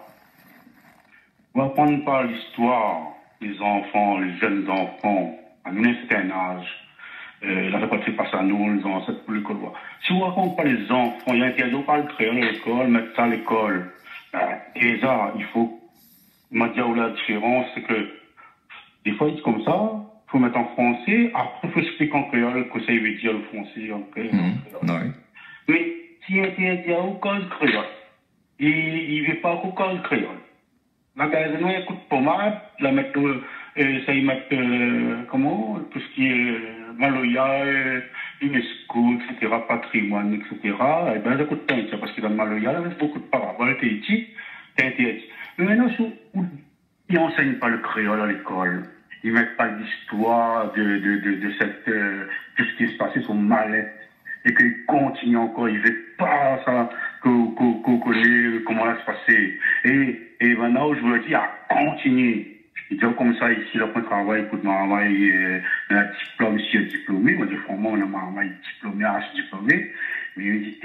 on va prendre par l'histoire des enfants, les jeunes enfants, à un certain âge, la répartie passe à nous, les ancêtres pour l'école. Si on ne raconte pas les enfants, il y a interdit de parler créole à l'école, mettre ça à l'école. Déjà, il faut, m'a dit où la différence, c'est que des fois, c'est comme ça, il faut mettre en français, après, il faut expliquer en créole que ça veut dire le français en créole. Mais s'il y a interdit au code créole, il ne veut pas qu'au code créole. La gazette, écoute pas mal, la mettre, ça y mettre, tout ce qui est Maloya, UNESCO, etc., patrimoine, etc., eh ben, j'écoute pas ça, parce que dans Maloya, il y a beaucoup de paraboles, t'es ici, t'es interdit. Mais maintenant, ils n'enseignent pas le créole à l'école. Ils mettent pas l'histoire de cette, tout ce qui se passait sur Malette. Et qu'ils continuent encore, ils ne veulent pas ça, qu'on connaît comment ça se passait. Et maintenant, je vous le dis, à continuer. Ils disent comme ça, ici, là, on travaille, écoute, ma maman, il a un diplôme, ici, un diplômé. Moi, des fois, on a ma maman, diplômé, diplômé. Mais il dit,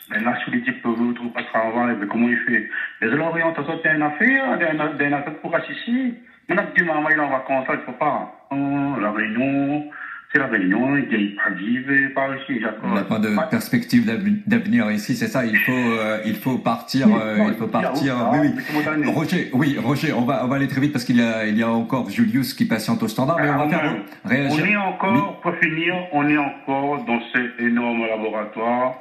mais là, sur les diplômés, on ne trouve pas de travail, mais comment il fait? Mais l'orientation, c'est une affaire, d'une affaire pour ici. Maintenant, tu dis, maman, il est en vacances, il ne faut pas. Oh, la Réunion. C'est la Réunion, il pas vivre par ici, Jacob. On n'a pas de perspective d'avenir ici, c'est ça. Il faut partir. Il faut partir. Oui. Roger, on va aller très vite parce qu'il y a encore Julius qui patiente au standard, mais on va faire réagir. On est encore, pour finir, on est encore dans cet énorme laboratoire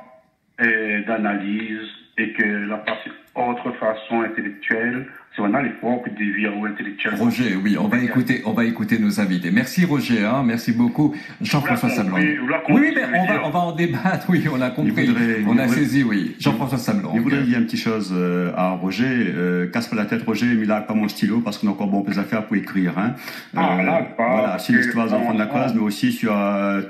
d'analyse et que la partie autre façon intellectuelle, si on a l'effort pour dévier ou intellectuel. Roger, oui, on va écouter nos invités. Merci Roger, hein, merci beaucoup. Jean-François Sablon. Oui, mais on va en débattre, oui, on a compris, on a saisi, oui. Jean-François Sablon. Je voudrais dire une petite chose à Roger. Casse pas la tête, Roger, mais là, pas mon stylo, parce qu'on a encore bon peu à faire pour écrire. Hein. Voilà, sur l'histoire des enfants de la cause, mais aussi sur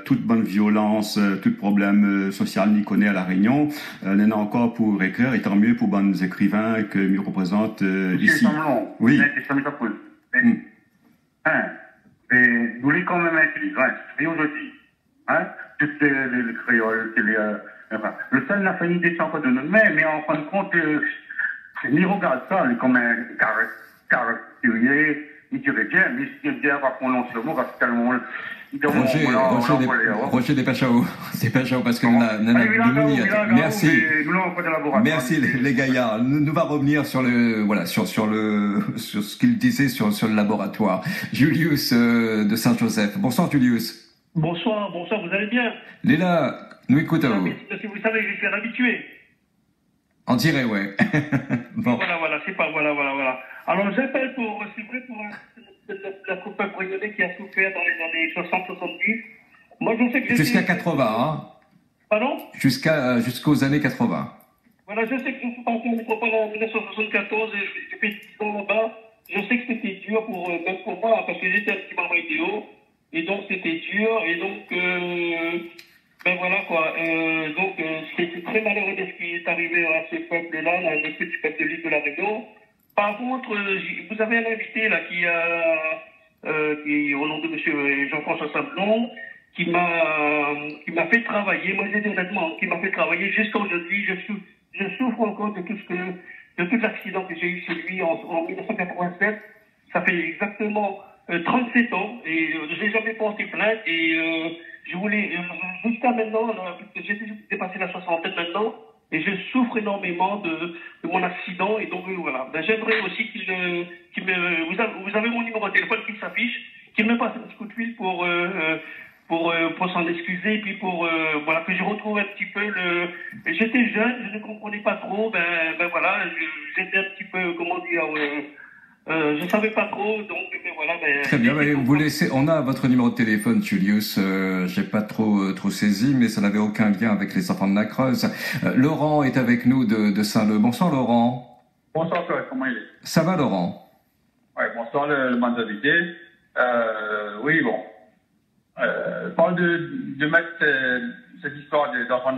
toute bonne violence, tout problème social n'y connaît à La Réunion. On en a encore pour écrire, et tant mieux pour bons écrivains que nous représentent ici. Oui. Nous voulons quand même intelligents. Et aujourd'hui, hein, toutes les créoles, le seul n'a fait une idée encore de notre mère, mais en fin de compte, ni regarde ça, comme un caractérier, il dirait bien, mais si il va prononcer le mot, parce que tellement. Roger Dépêchao, parce que nous avons merci. Merci les gaillards. Nous va revenir sur ce qu'il disait sur le laboratoire. Julius de Saint-Joseph. Bonsoir Julius. Bonsoir, vous allez bien? Léla, nous écoutons. Si vous savez, je suis un habitué. On dirait, ouais. Bon. Voilà. Alors j'appelle pour la coupe réunionnais qui a souffert dans les années 60-70. Moi, je sais que jusqu'à 80, hein. Pardon? Jusqu'aux années 80. Voilà, je sais que je suis parti en métropole en 1974 et j'ai fait 10 ans là-bas. Je sais que c'était dur même pour moi, parce que j'étais un petit moment idéaux, et donc c'était dur, et donc, ben voilà quoi. Donc, c'était très malheureux de ce qui est arrivé à ce peuple-là, le petit peuple de l'île de la Réunion. Par contre, vous avez un invité là qui au nom de monsieur Jean-François Sablon, qui m'a fait travailler, moi je dis honnêtement, qui m'a fait travailler jusqu'à aujourd'hui. Je souffre encore de tout l'accident que j'ai eu chez lui en 1987. Ça fait exactement 37 ans et j'ai jamais porté plainte et je voulais, jusqu'à maintenant, j'ai dépassé la soixantaine maintenant, et je souffre énormément de mon accident, et donc voilà. Ben, j'aimerais aussi vous avez mon numéro de téléphone qui s'affiche, qu'il me passe un petit coup de fil pour s'en excuser, et puis voilà, que je retrouve un petit peu j'étais jeune, je ne comprenais pas trop, ben voilà, j'étais un petit peu, comment dire, je savais pas trop, donc voilà. Très bien, vous laissez. On a votre numéro de téléphone, Julius. J'ai pas trop saisi, mais ça n'avait aucun lien avec les enfants de la Creuse. Laurent est avec nous de Saint-Leu. Bonsoir, Laurent. Bonsoir, Claude. Comment il est? Ça va, Laurent? Ouais, bonsoir, le bon invité. Oui, bon. Parle de mettre cette histoire d'enfants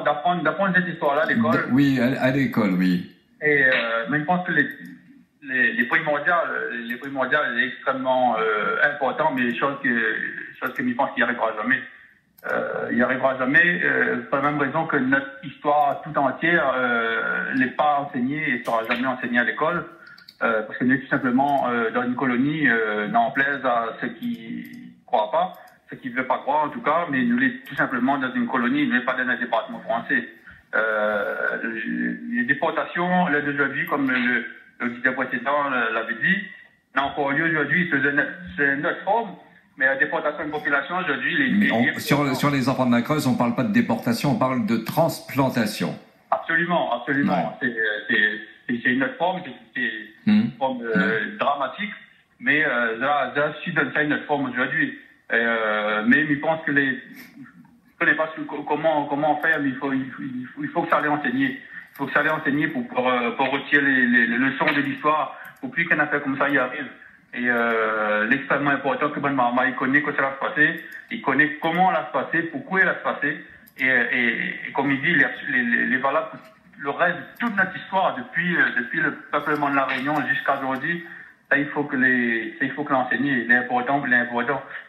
d'apprendre cette histoire-là à l'école. Oui, à l'école, oui. Et mais je pense que les primordiales est extrêmement important, mais chose que je pense qu'il n'y arrivera jamais. Il n'y arrivera jamais, pour la même raison que notre histoire tout entière n'est pas enseignée et ne sera jamais enseignée à l'école, parce que nous sommes tout simplement dans une colonie, n'en plaise à ceux qui ne croient pas, ceux qui ne veulent pas croire en tout cas, mais nous sommes tout simplement dans une colonie, mais pas dans un département français. Les déportations, là d'aujourd'hui, comme le auditeur précédent l'avait dit, n'a encore lieu aujourd'hui, c'est notre forme, mais la déportation de population aujourd'hui, sur les enfants de la Creuse, on ne parle pas de déportation, on parle de transplantation. Absolument. Ouais. C'est une autre forme, c'est une forme dramatique, mais là, je suis dans une autre forme aujourd'hui. Mais je pense que je ne connais pas comment faire, mais il faut que ça allait enseigner. Il faut que ça allait enseigner pour retirer les leçons de l'histoire, pour plus qu'un affaire comme ça y arrive. Et l'extrêmement important que Maman, il connaît que ça va se passer, il connaît comment elle va se passer, pourquoi elle va se passer, et comme il dit, les valables pour le reste de toute notre histoire, depuis le peuplement de la Réunion jusqu'à aujourd'hui, ça il faut que l'enseigner, l'important.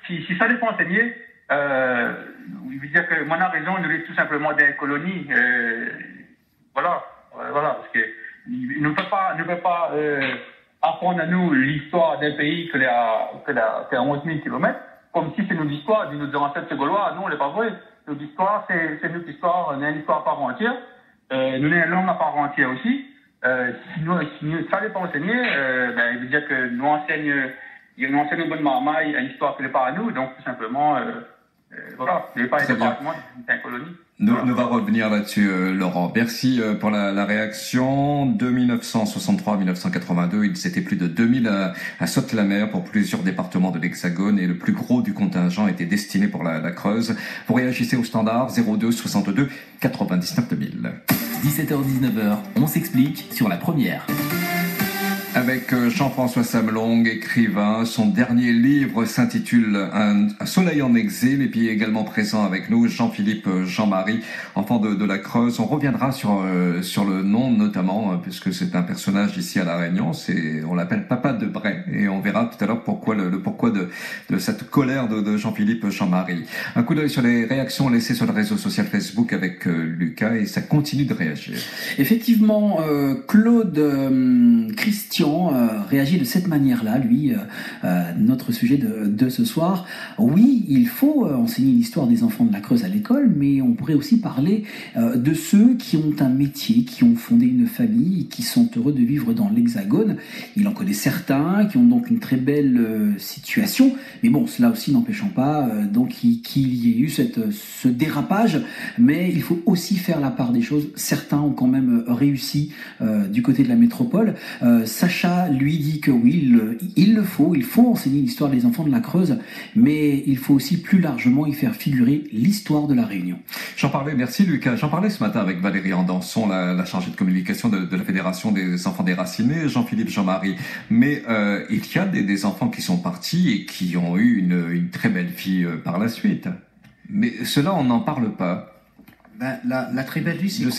Si ça n'est pas enseigné, il veut dire que moi a raison, nous sommes tout simplement des colonies, voilà, parce que il ne peut pas apprendre à nous l'histoire d'un pays qui a 11 000 km, comme si c'est notre histoire de nos ancêtres gaulois. Non, ce n'est pas vrai. Notre histoire, c'est notre histoire, on a une histoire à part entière. Nous avons une langue à part entière aussi. Si ça n'est pas enseigné, il veut dire que nous enseignons une bonne marmaille à l'histoire qui n'est pas à nous, donc tout simplement, Voilà, il n'y avait pas un département, c'était une colonie. Nous va revenir là-dessus, Laurent. Merci pour la réaction. De 1963 à 1982, ils étaient plus de 2000 à Sotte-la-Mer pour plusieurs départements de l'Hexagone et le plus gros du contingent était destiné pour la Creuse. Vous réagissez au standard 02 62 99 2000. 17h-19h, on s'explique sur la première. Avec Jean-François Samlong, écrivain, son dernier livre s'intitule Un soleil en exil, et puis également présent avec nous Jean-Philippe Jean-Marie, enfant de la Creuse. On reviendra sur le nom notamment, puisque c'est un personnage ici à La Réunion, on l'appelle Papa de Bray, et on verra tout à l'heure pourquoi le pourquoi de cette colère de Jean-Philippe Jean-Marie. Un coup d'œil sur les réactions laissées sur le réseau social Facebook avec Lucas, et ça continue de réagir. Effectivement, Claude Christian réagit de cette manière-là, lui, notre sujet de ce soir. Oui, il faut enseigner l'histoire des enfants de la Creuse à l'école, mais on pourrait aussi parler de ceux qui ont un métier, qui ont fondé une famille, qui sont heureux de vivre dans l'Hexagone. Il en connaît certains qui ont donc une très belle situation, mais bon, cela aussi n'empêchant pas donc qu'il y ait eu ce dérapage, mais il faut aussi faire la part des choses. Certains ont quand même réussi du côté de la métropole. Sacha lui dit que oui, il faut enseigner l'histoire des enfants de la Creuse, mais il faut aussi plus largement y faire figurer l'histoire de la Réunion. Merci Lucas, j'en parlais ce matin avec Valérie Andanson, la chargée de communication de la Fédération des enfants déracinés, Jean-Philippe Jean-Marie, mais il y a des enfants qui sont partis et qui ont eu une très belle vie par la suite. Mais cela, on n'en parle pas. La très belle vie,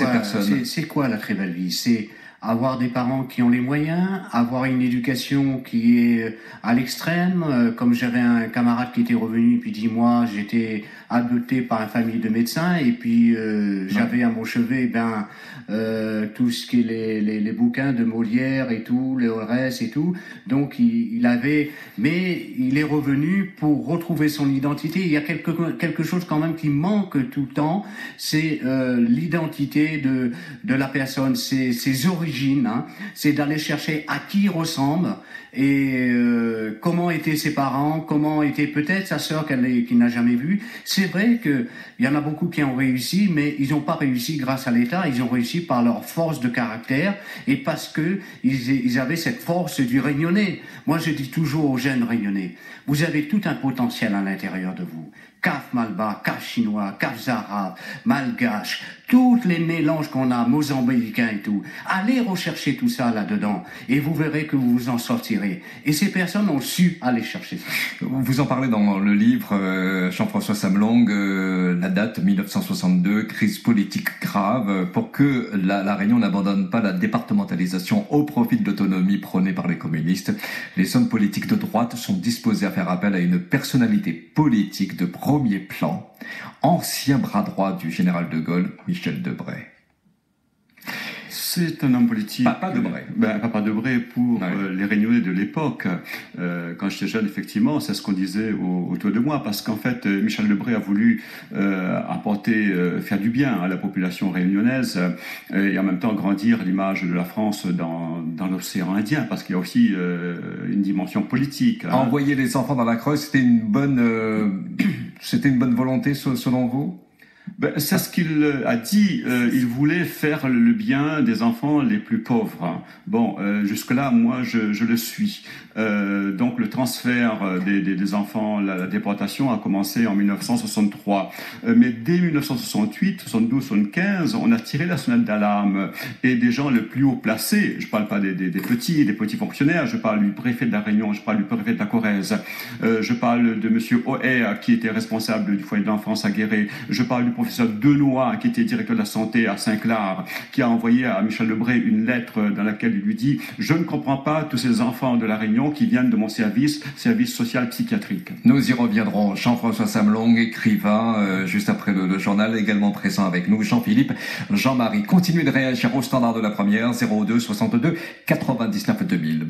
c'est quoi la très belle vie? C'est avoir des parents qui ont les moyens, avoir une éducation qui est à l'extrême. Comme j'avais un camarade qui était revenu, puis dit, moi, j'étais adopté par une famille de médecins, et puis j'avais à mon chevet tout ce qui est les bouquins de Molière et tout, le reste et tout. Donc mais il est revenu pour retrouver son identité. Il y a quelque chose quand même qui manque tout le temps, c'est l'identité de la personne, ses origines, hein. C'est d'aller chercher à qui il ressemble et comment étaient ses parents, comment était peut-être sa sœur qu'il n'a jamais vue. C'est vrai qu'il y en a beaucoup qui ont réussi, mais ils n'ont pas réussi grâce à l'État, ils ont réussi par leur force de caractère et parce que ils avaient cette force du Réunionnais. Moi, je dis toujours aux jeunes Réunionnais, vous avez tout un potentiel à l'intérieur de vous. Caf malba, caf chinois, caf arabe, malgache, tous les mélanges qu'on a, mozambicains et tout. Allez rechercher tout ça là-dedans et vous verrez que vous vous en sortirez. Et ces personnes ont su aller chercher ça. Vous en parlez dans le livre, Jean-François Samlong, la date 1962, crise politique grave, pour que la Réunion n'abandonne pas la départementalisation au profit de l'autonomie prônée par les communistes. Les hommes politiques de droite sont disposés à faire appel à une personnalité politique de premier plan, ancien bras droit du général de Gaulle, Michel Debré. C'est un homme politique. Papa Debré. Papa Debré pour les Réunionnais de l'époque. Quand j'étais jeune, effectivement, c'est ce qu'on disait autour de moi, parce qu'en fait, Michel Debré a voulu faire du bien à la population réunionnaise et en même temps grandir l'image de la France dans l'océan Indien, parce qu'il y a aussi une dimension politique. Envoyer les enfants dans la Creuse, c'était une bonne volonté selon vous? C'est ce qu'il a dit. Il voulait faire le bien des enfants les plus pauvres. Bon, jusque-là, moi, je le suis. Donc, le transfert des enfants, la déportation a commencé en 1963. Mais dès 1968, 72, 75, on a tiré la sonnette d'alarme. Et des gens les plus haut placés, je parle pas des petits fonctionnaires, je parle du préfet de la Réunion, je parle du préfet de la Corrèze, je parle de monsieur O'Hare, qui était responsable du foyer de l'enfance à Guéret, je parle du professeur Denoy, qui était directeur de la santé à Saint-Clar, qui a envoyé à Michel Debré une lettre dans laquelle il lui dit « Je ne comprends pas tous ces enfants de la Réunion qui viennent de mon service social psychiatrique. » Nous y reviendrons. Jean-François Samlong, écrivain, juste après le journal, également présent avec nous. Jean-Philippe Jean-Marie. Continuez de réagir au standard de la première, 02 62 99 2000.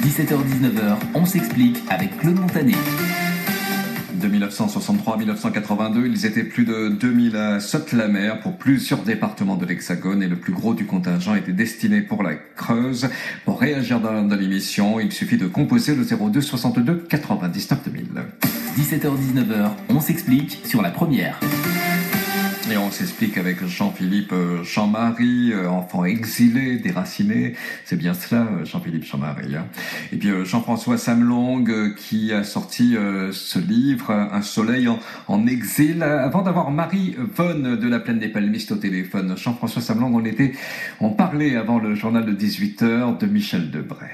17h-19h, on s'explique avec Claude Montané. De 1963 à 1982, ils étaient plus de 2000 à Sotte-la-Mer pour plusieurs départements de l'Hexagone et le plus gros du contingent était destiné pour la Creuse. Pour réagir dans l'émission, il suffit de composer le 02 62 99 2000. 17h-19h, on s'explique sur la première. Et on s'explique avec Jean-Philippe Jean-Marie, enfant exilé, déraciné. C'est bien cela, Jean-Philippe Jean-Marie. Hein. Et puis Jean-François Samlong qui a sorti ce livre, Un soleil en exil. Avant d'avoir Marie Vonne de la Plaine des Palmistes au téléphone, Jean-François Samlong, on parlait avant le journal de 18h de Michel Debré.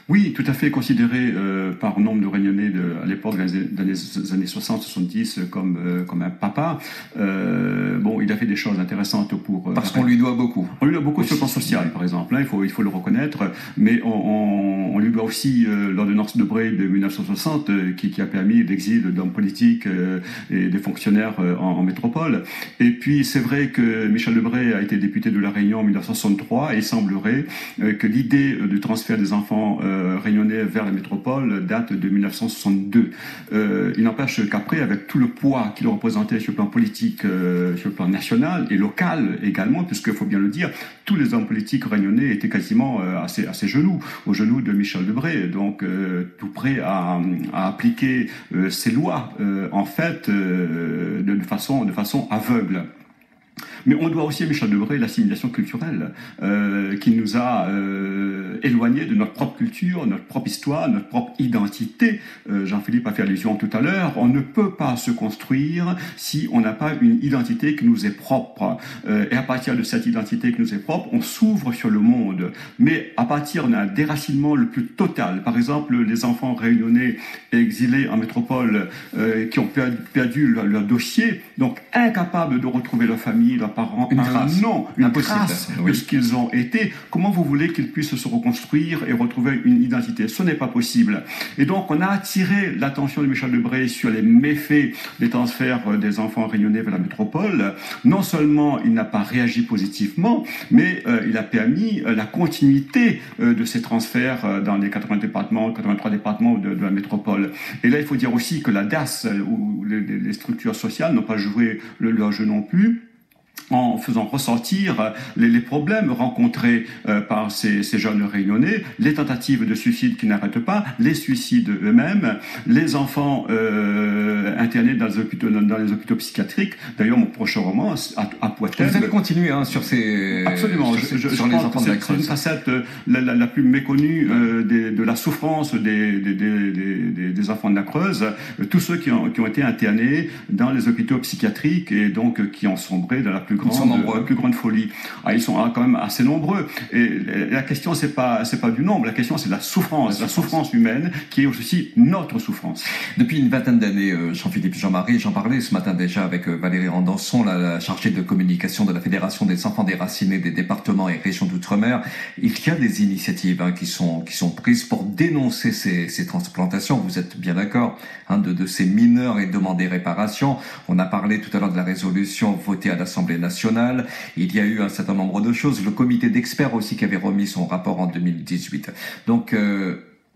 Oui, tout à fait considéré par nombre de Réunionnais à l'époque des années 60-70 comme un papa. Bon, il a fait des choses intéressantes pour... Parce qu'on lui doit beaucoup. On lui doit beaucoup sur le plan social, par exemple. Hein, il faut le reconnaître. Mais on lui doit aussi l'ordonnance Debré de 1960 qui a permis l'exil d'hommes politiques et des fonctionnaires en métropole. Et puis, c'est vrai que Michel Debré a été député de La Réunion en 1963 et il semblerait que l'idée du transfert des enfants réunionnais vers la métropole date de 1962. Il n'empêche qu'après, avec tout le poids qu'il représentait sur le plan politique, sur le plan national et local également, puisqu'il faut bien le dire, tous les hommes politiques réunionnais étaient quasiment à ses genoux, aux genoux de Michel Debré, donc tout prêt à appliquer ces lois, en fait, de façon aveugle. Mais on doit aussi à Michel Debré l'assimilation culturelle qui nous a éloignés de notre propre culture, notre propre histoire, notre propre identité. Jean-Philippe a fait allusion tout à l'heure. On ne peut pas se construire si on n'a pas une identité qui nous est propre. Et à partir de cette identité qui nous est propre, on s'ouvre sur le monde. Mais à partir d'un déracinement le plus total, par exemple les enfants réunionnais et exilés en métropole qui ont perdu leur dossier, donc incapables de retrouver leur famille, leurs parents, une trace de ce qu'ils ont été, comment vous voulez qu'ils puissent se reconstruire et retrouver une identité? Ce n'est pas possible. Et donc on a attiré l'attention de Michel Debré sur les méfaits des transferts des enfants réunionnais vers la métropole. Non seulement il n'a pas réagi positivement, mais il a permis la continuité de ces transferts dans les 83 départements de la métropole. Et là il faut dire aussi que la DAS ou les structures sociales n'ont pas joué leur jeu non plus, en faisant ressortir les problèmes rencontrés par ces jeunes réunionnais, les tentatives de suicide qui n'arrêtent pas, les suicides eux-mêmes, les enfants internés dans les hôpitaux psychiatriques. D'ailleurs, mon prochain roman, à Poitel... Vous allez continuer sur ces... Absolument. Sur les enfants de la Creuse. C'est une facette la plus méconnue de la souffrance des enfants de la Creuse, tous ceux qui ont été internés dans les hôpitaux psychiatriques et donc qui ont sombré dans la plus grande folie. Ils sont quand même assez nombreux. Et la question, c'est pas du nombre. La question, c'est la souffrance humaine, qui est aussi notre souffrance. Depuis une vingtaine d'années, Jean-Philippe Jean-Marie, j'en parlais ce matin déjà avec Valérie Randançon, la chargée de communication de la Fédération des enfants déracinés des départements et régions d'outre-mer. Il y a des initiatives qui sont prises pour dénoncer ces transplantations. Vous êtes bien d'accord de ces mineurs et demander réparation. On a parlé tout à l'heure de la résolution votée à l'Assemblée nationale. Il y a eu un certain nombre de choses. Le comité d'experts aussi qui avait remis son rapport en 2018. Donc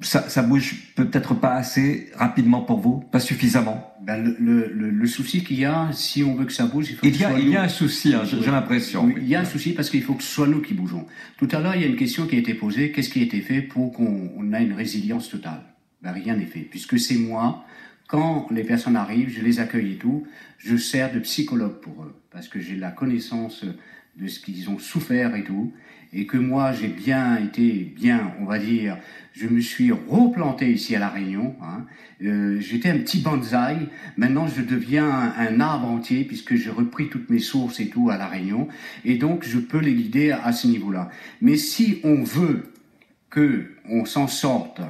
ça bouge peut-être pas assez rapidement pour vous, pas suffisamment. Le souci qu'il y a, si on veut que ça bouge, il y a un souci, j'ai l'impression. Oui, il y a un souci parce qu'il faut que ce soit nous qui bougeons. Tout à l'heure, il y a une question qui a été posée. Qu'est-ce qui a été fait pour qu'on ait une résilience totale? Rien n'est fait, puisque c'est moi. Quand les personnes arrivent, je les accueille et tout, je sers de psychologue pour eux, parce que j'ai la connaissance de ce qu'ils ont souffert et tout, et que moi j'ai on va dire, je me suis replanté ici à La Réunion, j'étais un petit bonsaï, maintenant je deviens un arbre entier, puisque j'ai repris toutes mes sources et tout à La Réunion, et donc je peux les guider à ce niveau-là. Mais si on veut qu'on s'en sorte,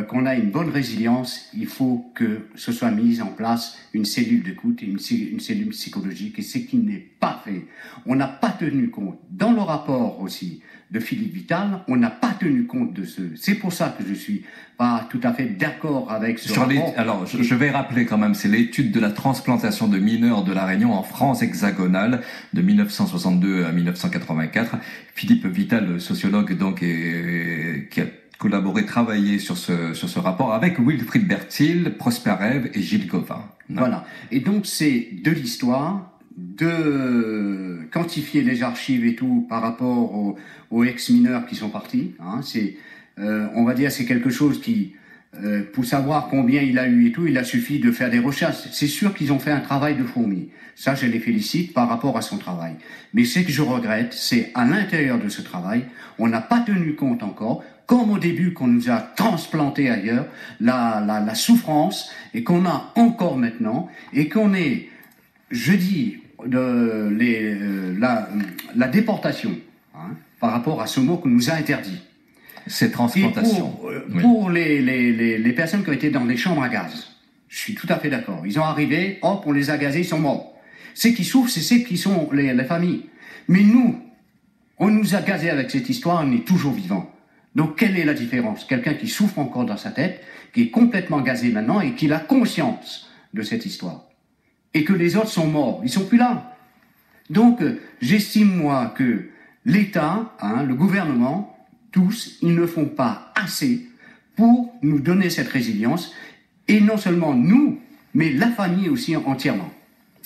qu'on a une bonne résilience, il faut que ce soit mis en place une cellule d'écoute et une cellule psychologique, et ce qui n'est pas fait. On n'a pas tenu compte, dans le rapport aussi de Philippe Vital, on n'a pas tenu compte de ce... C'est pour ça que je suis pas tout à fait d'accord avec ce rapport. Alors, je vais rappeler quand même, c'est l'étude de la transplantation de mineurs de La Réunion en France hexagonale de 1962 à 1984. Philippe Vital, sociologue, donc, qui a collaboré, travaillé sur ce rapport avec Wilfried Bertil, Prosper Rêve et Gilles Gauvin. Voilà. Et donc, c'est de l'histoire, de quantifier les archives et tout par rapport aux ex-mineurs qui sont partis. Hein. On va dire, c'est quelque chose qui, pour savoir combien il a eu et tout, il a suffi de faire des recherches. C'est sûr qu'ils ont fait un travail de fourmi. Ça, je les félicite par rapport à son travail. Mais ce que je regrette, c'est à l'intérieur de ce travail, on n'a pas tenu compte encore, comme au début qu'on nous a transplanté ailleurs, la souffrance, et qu'on a encore maintenant, et qu'on est, je dis, la déportation, hein, par rapport à ce mot qu'on nous a interdit. C'est transplantation. Pour les personnes qui ont été dans les chambres à gaz, je suis tout à fait d'accord. Ils ont arrivé, hop, on les a gazés, ils sont morts. Ceux qui souffrent, c'est ceux qui sont les familles. Mais nous, on nous a gazés avec cette histoire, on est toujours vivants. Donc, quelle est la différence? Quelqu'un qui souffre encore dans sa tête, qui est complètement gazé maintenant et qui a conscience de cette histoire. Et que les autres sont morts, ils sont plus là. Donc, j'estime, moi, que l'État, hein, le gouvernement, tous, ils ne font pas assez pour nous donner cette résilience, et non seulement nous, mais la famille aussi entièrement.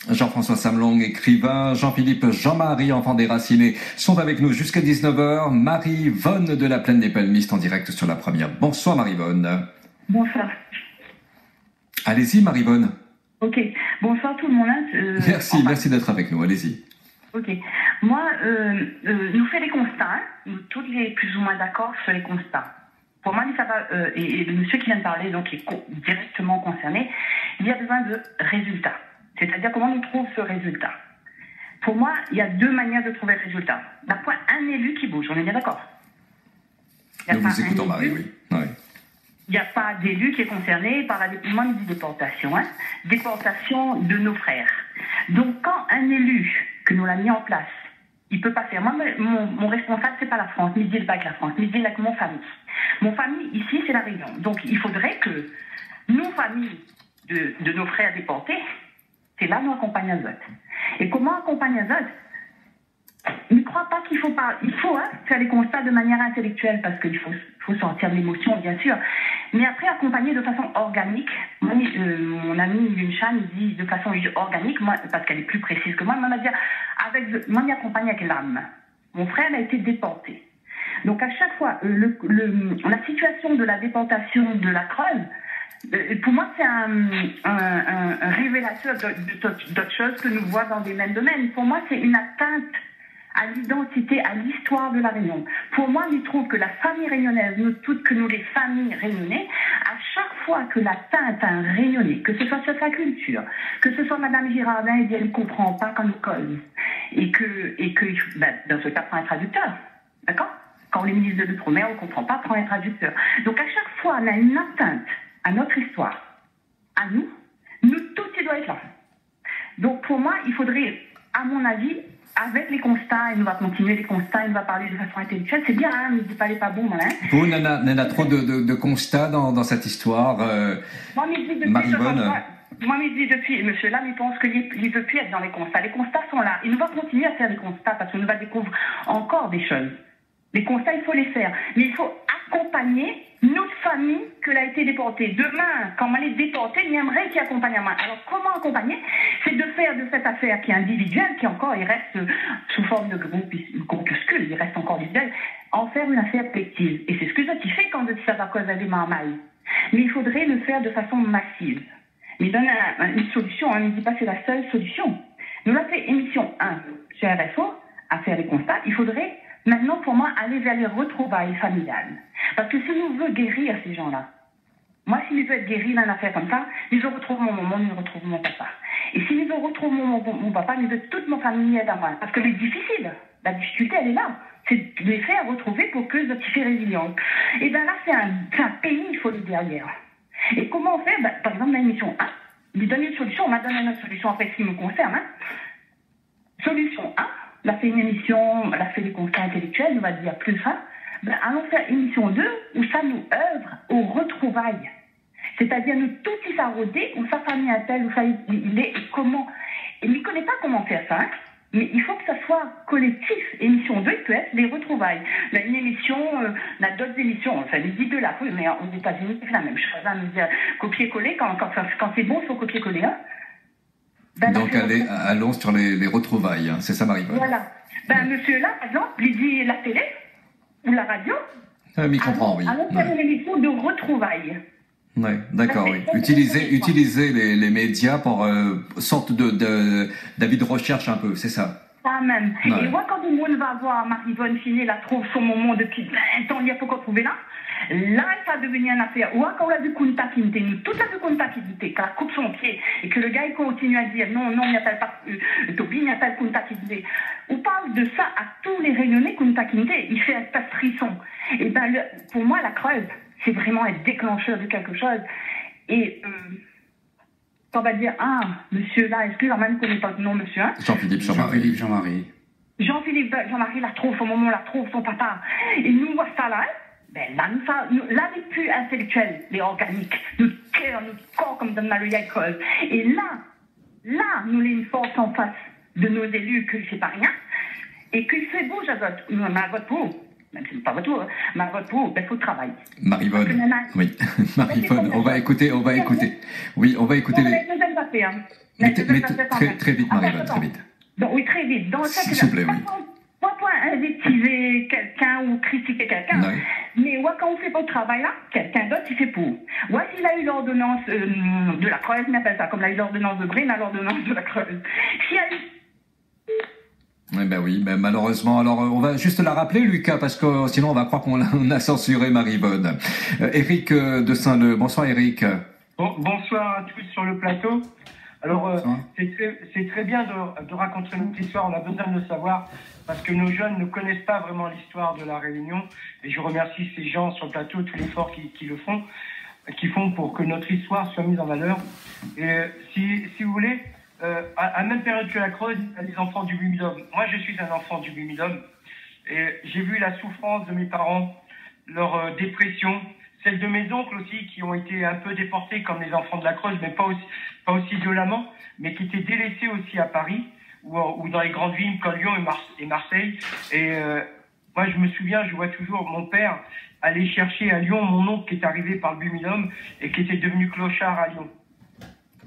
Jean-François Samlong, écrivain, Jean-Philippe, Jean-Marie, enfant déraciné, sont avec nous jusqu'à 19h. Marie-Vonne de la Plaine des Palmistes en direct sur la première. Bonsoir Marie-Vonne. Bonsoir. Allez-y Marie-Vonne. Ok, bonsoir tout le monde. Merci d'être avec nous, allez-y. Ok, moi, nous faisons des constats, hein. Nous tous les plus ou moins d'accord sur les constats. Pour moi, ça va, et le monsieur qui vient de parler, donc qui est directement concerné, il y a besoin de résultats. C'est-à-dire comment on trouve ce résultat. Pour moi, il y a deux manières de trouver le résultat. D'un point, un élu qui bouge, on est bien d'accord. Nous vous écoutons, Marie, oui. Il n'y a pas d'élu qui est concerné par la déportation, hein. Déportation de nos frères. Donc, quand un élu que nous l'a mis en place, il peut pas faire. Moi, mon responsable, c'est pas la France, mais il n'est pas avec la France, mais il est avec mon famille. Mon famille, ici, c'est la Réunion. Donc, il faudrait que nos familles de nos frères déportés, c'est là nous accompagnons Azot. Et comment accompagner Azot? Je ne crois pas qu'il faut pas. Il faut faire les constats de manière intellectuelle parce qu'il faut sortir de l'émotion, bien sûr. Mais après, accompagner de façon organique. Moi, mon ami Yunchan dit de façon organique, moi, parce qu'elle est plus précise que moi, m'a dit moi, m'accompagne avec l'âme. Mon frère a été déporté. Donc, à chaque fois, la situation de la déportation de la Creuse, pour moi, c'est un révélateur d'autres choses que nous voyons dans des mêmes domaines. Pour moi, c'est une atteinte à l'identité, à l'histoire de la Réunion. Pour moi, je trouve que la famille réunionnaise, nous les familles réunionnaises, à chaque fois que l'atteinte à un Réunionnais, que ce soit sur sa culture, que ce soit Madame Girardin, elle ne comprend pas quand nous cause, et que dans ce cas, prend un traducteur, d'accord? Quand on est ministre de l'Outre-mer, on ne comprend pas, prend un traducteur. Donc à chaque fois, on a une atteinte à notre histoire, à nous tous, il doit être là. Donc pour moi, il faudrait, à mon avis, avec les constats, et nous va continuer les constats, et nous va parler de façon intellectuelle, c'est bien, hein, ne dis pas les pas bons, hein. Vous, n'en trop de constats dans cette histoire, Marie-Vonne. Moi, je dis depuis, monsieur là, il pense qu'il ne veut plus être dans les constats. Les constats sont là. Il nous va continuer à faire des constats parce qu'on nous va découvrir encore des choses. Les constats, il faut les faire. Mais il faut accompagner notre famille qui a été déportée. Demain, quand on est déporté, il y aimerait qui accompagne à moi. Alors, comment accompagner? C'est de faire de cette affaire qui est individuelle, qui encore, il reste sous forme de groupuscule, il reste encore individuel, en faire une affaire collective. Et c'est ce que tu fais quand ça va causer des marmailles. Mais il faudrait le faire de façon massive. Il donne une solution, on ne dit pas que c'est la seule solution. Nous avons fait émission 1 chez RFO, à faire les constats. Il faudrait maintenant, pour moi, aller vers les retrouvailles familiales. Parce que si nous voulons guérir ces gens-là, moi, si je veux être guéri dans une affaire comme ça, je retrouve mon maman, je retrouve mon papa. Et si je retrouve mon papa, je veux toute ma famille aide à moi. Parce que c'est difficile. La difficulté, elle est là. C'est de les faire retrouver pour que je soient résilients. Et bien là, c'est un pays, il faut le derrière. Et comment on fait? Par exemple, dans l'émission 1, il donne une solution, on m'a donné une solution après ce qui me concerne. Solution 1, elle a fait une émission, elle a fait des constats intellectuels, on va dire plus ça. Allons faire émission 2 où ça nous œuvre aux retrouvailles. C'est-à-dire nous tout qui s'arrodé, où sa famille a tel, où ça il est, et comment. Et il ne connaît pas comment faire ça. Mais il faut que ça soit collectif. Émission 2 peut être des retrouvailles. On a une émission, on a d'autres émissions, enfin, Midi de la, oui, mais aux États-Unis, c'est la même chose. Hein, me dire, copier-coller, quand c'est bon, il faut copier-coller. Hein. Donc, allons sur les retrouvailles, hein. C'est ça, Marie-Vonne. Voilà. Monsieur là, par exemple, il dit la télé ou la radio. Il comprend, oui. Allons faire une émission de retrouvailles. Oui, d'accord, oui. Utiliser les médias pour sorte d'avis de recherche un peu, c'est ça. Ça même. Ouais. Et moi, quand le monde va voir Marie-Vonne Fini, la trouve son moment depuis 20 ans, il y a pas qu'on trouver là. Là, ça va devenir une affaire. Ou quand on a vu Kunta Kinte, nous, toute la Kunta Kinte, qu'elle coupe son pied, et que le gars, il continue à dire non, il n'y a pas Toby, il n'y a pas Kunta Kinte. On parle de ça à tous les réunionnais Kunta Kinte, il fait un espèce de frisson. Et pour moi, la Creuse, c'est vraiment un déclencheur de quelque chose. Et on va dire, monsieur là, est-ce que la même ne connaît pas le nom, monsieur hein? Jean-Philippe Jean-Marie. Jean-Philippe Jean-Marie la trouve, au moment où la trouve son papa. Et nous, voit ça là, là, les plus intellectuels, les organiques, notre cœur, notre corps, comme dans le Yaïkol. Et là, nous, avons une force en face de nos élus, que c'est pas rien, et qu'il fait beau, ma vote pour. Même si c'est pas votre tour, ma vote pour, il faut travailler. Marie-Vonne, oui. Marie-Vonne, on va écouter. Oui, on va écouter mais très vite, Marie-Vonne, très vite. Donc, oui, très vite. Dans s'il vous plaît, oui. Pas pour invectiver quelqu'un ou critiquer quelqu'un, mais quand on fait pas le travail là, quelqu'un d'autre il fait pour. S'il a eu l'ordonnance de la Creuse, on appelle ça, comme il a eu l'ordonnance de Brune, l'ordonnance de la Creuse. S'il y a eu oui, malheureusement. Alors, on va juste la rappeler, Lucas, parce que sinon on va croire qu'on a censuré Marie-Vonne. Éric de Saint-Leu. Bonsoir, Éric. Bonsoir à tous sur le plateau. Alors, c'est très bien de raconter notre histoire. On a besoin de le savoir parce que nos jeunes ne connaissent pas vraiment l'histoire de la Réunion. Et je remercie ces gens sur le plateau, tout l'effort qu'ils font pour que notre histoire soit mise en valeur. Et si vous voulez, à la même période que la Creuse, il y a des enfants du Bumidum. Moi, je suis un enfant du Bumidum. Et j'ai vu la souffrance de mes parents, leur dépression, celle de mes oncles aussi, qui ont été un peu déportés comme les enfants de la Creuse, mais pas aussi violemment, mais qui étaient délaissés aussi à Paris, ou dans les grandes villes comme Lyon et Marseille. Et moi, je me souviens, je vois toujours mon père aller chercher à Lyon mon oncle qui est arrivé par le Bumidum et qui était devenu clochard à Lyon.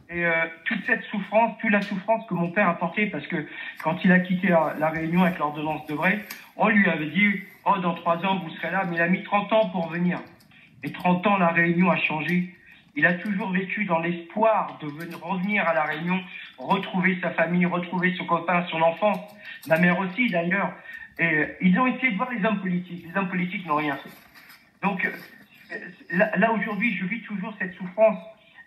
Et toute cette souffrance, toute la souffrance que mon père a portée, parce que quand il a quitté la Réunion avec l'ordonnance de Bray, on lui avait dit « Oh, dans 3 ans, vous serez là », mais il a mis 30 ans pour venir. Et 30 ans, la Réunion a changé. Il a toujours vécu dans l'espoir de revenir à la Réunion, retrouver sa famille, retrouver son copain, son enfance. Ma mère aussi, d'ailleurs. Et ils ont essayé de voir les hommes politiques. Les hommes politiques n'ont rien fait. Donc, là aujourd'hui, je vis toujours cette souffrance.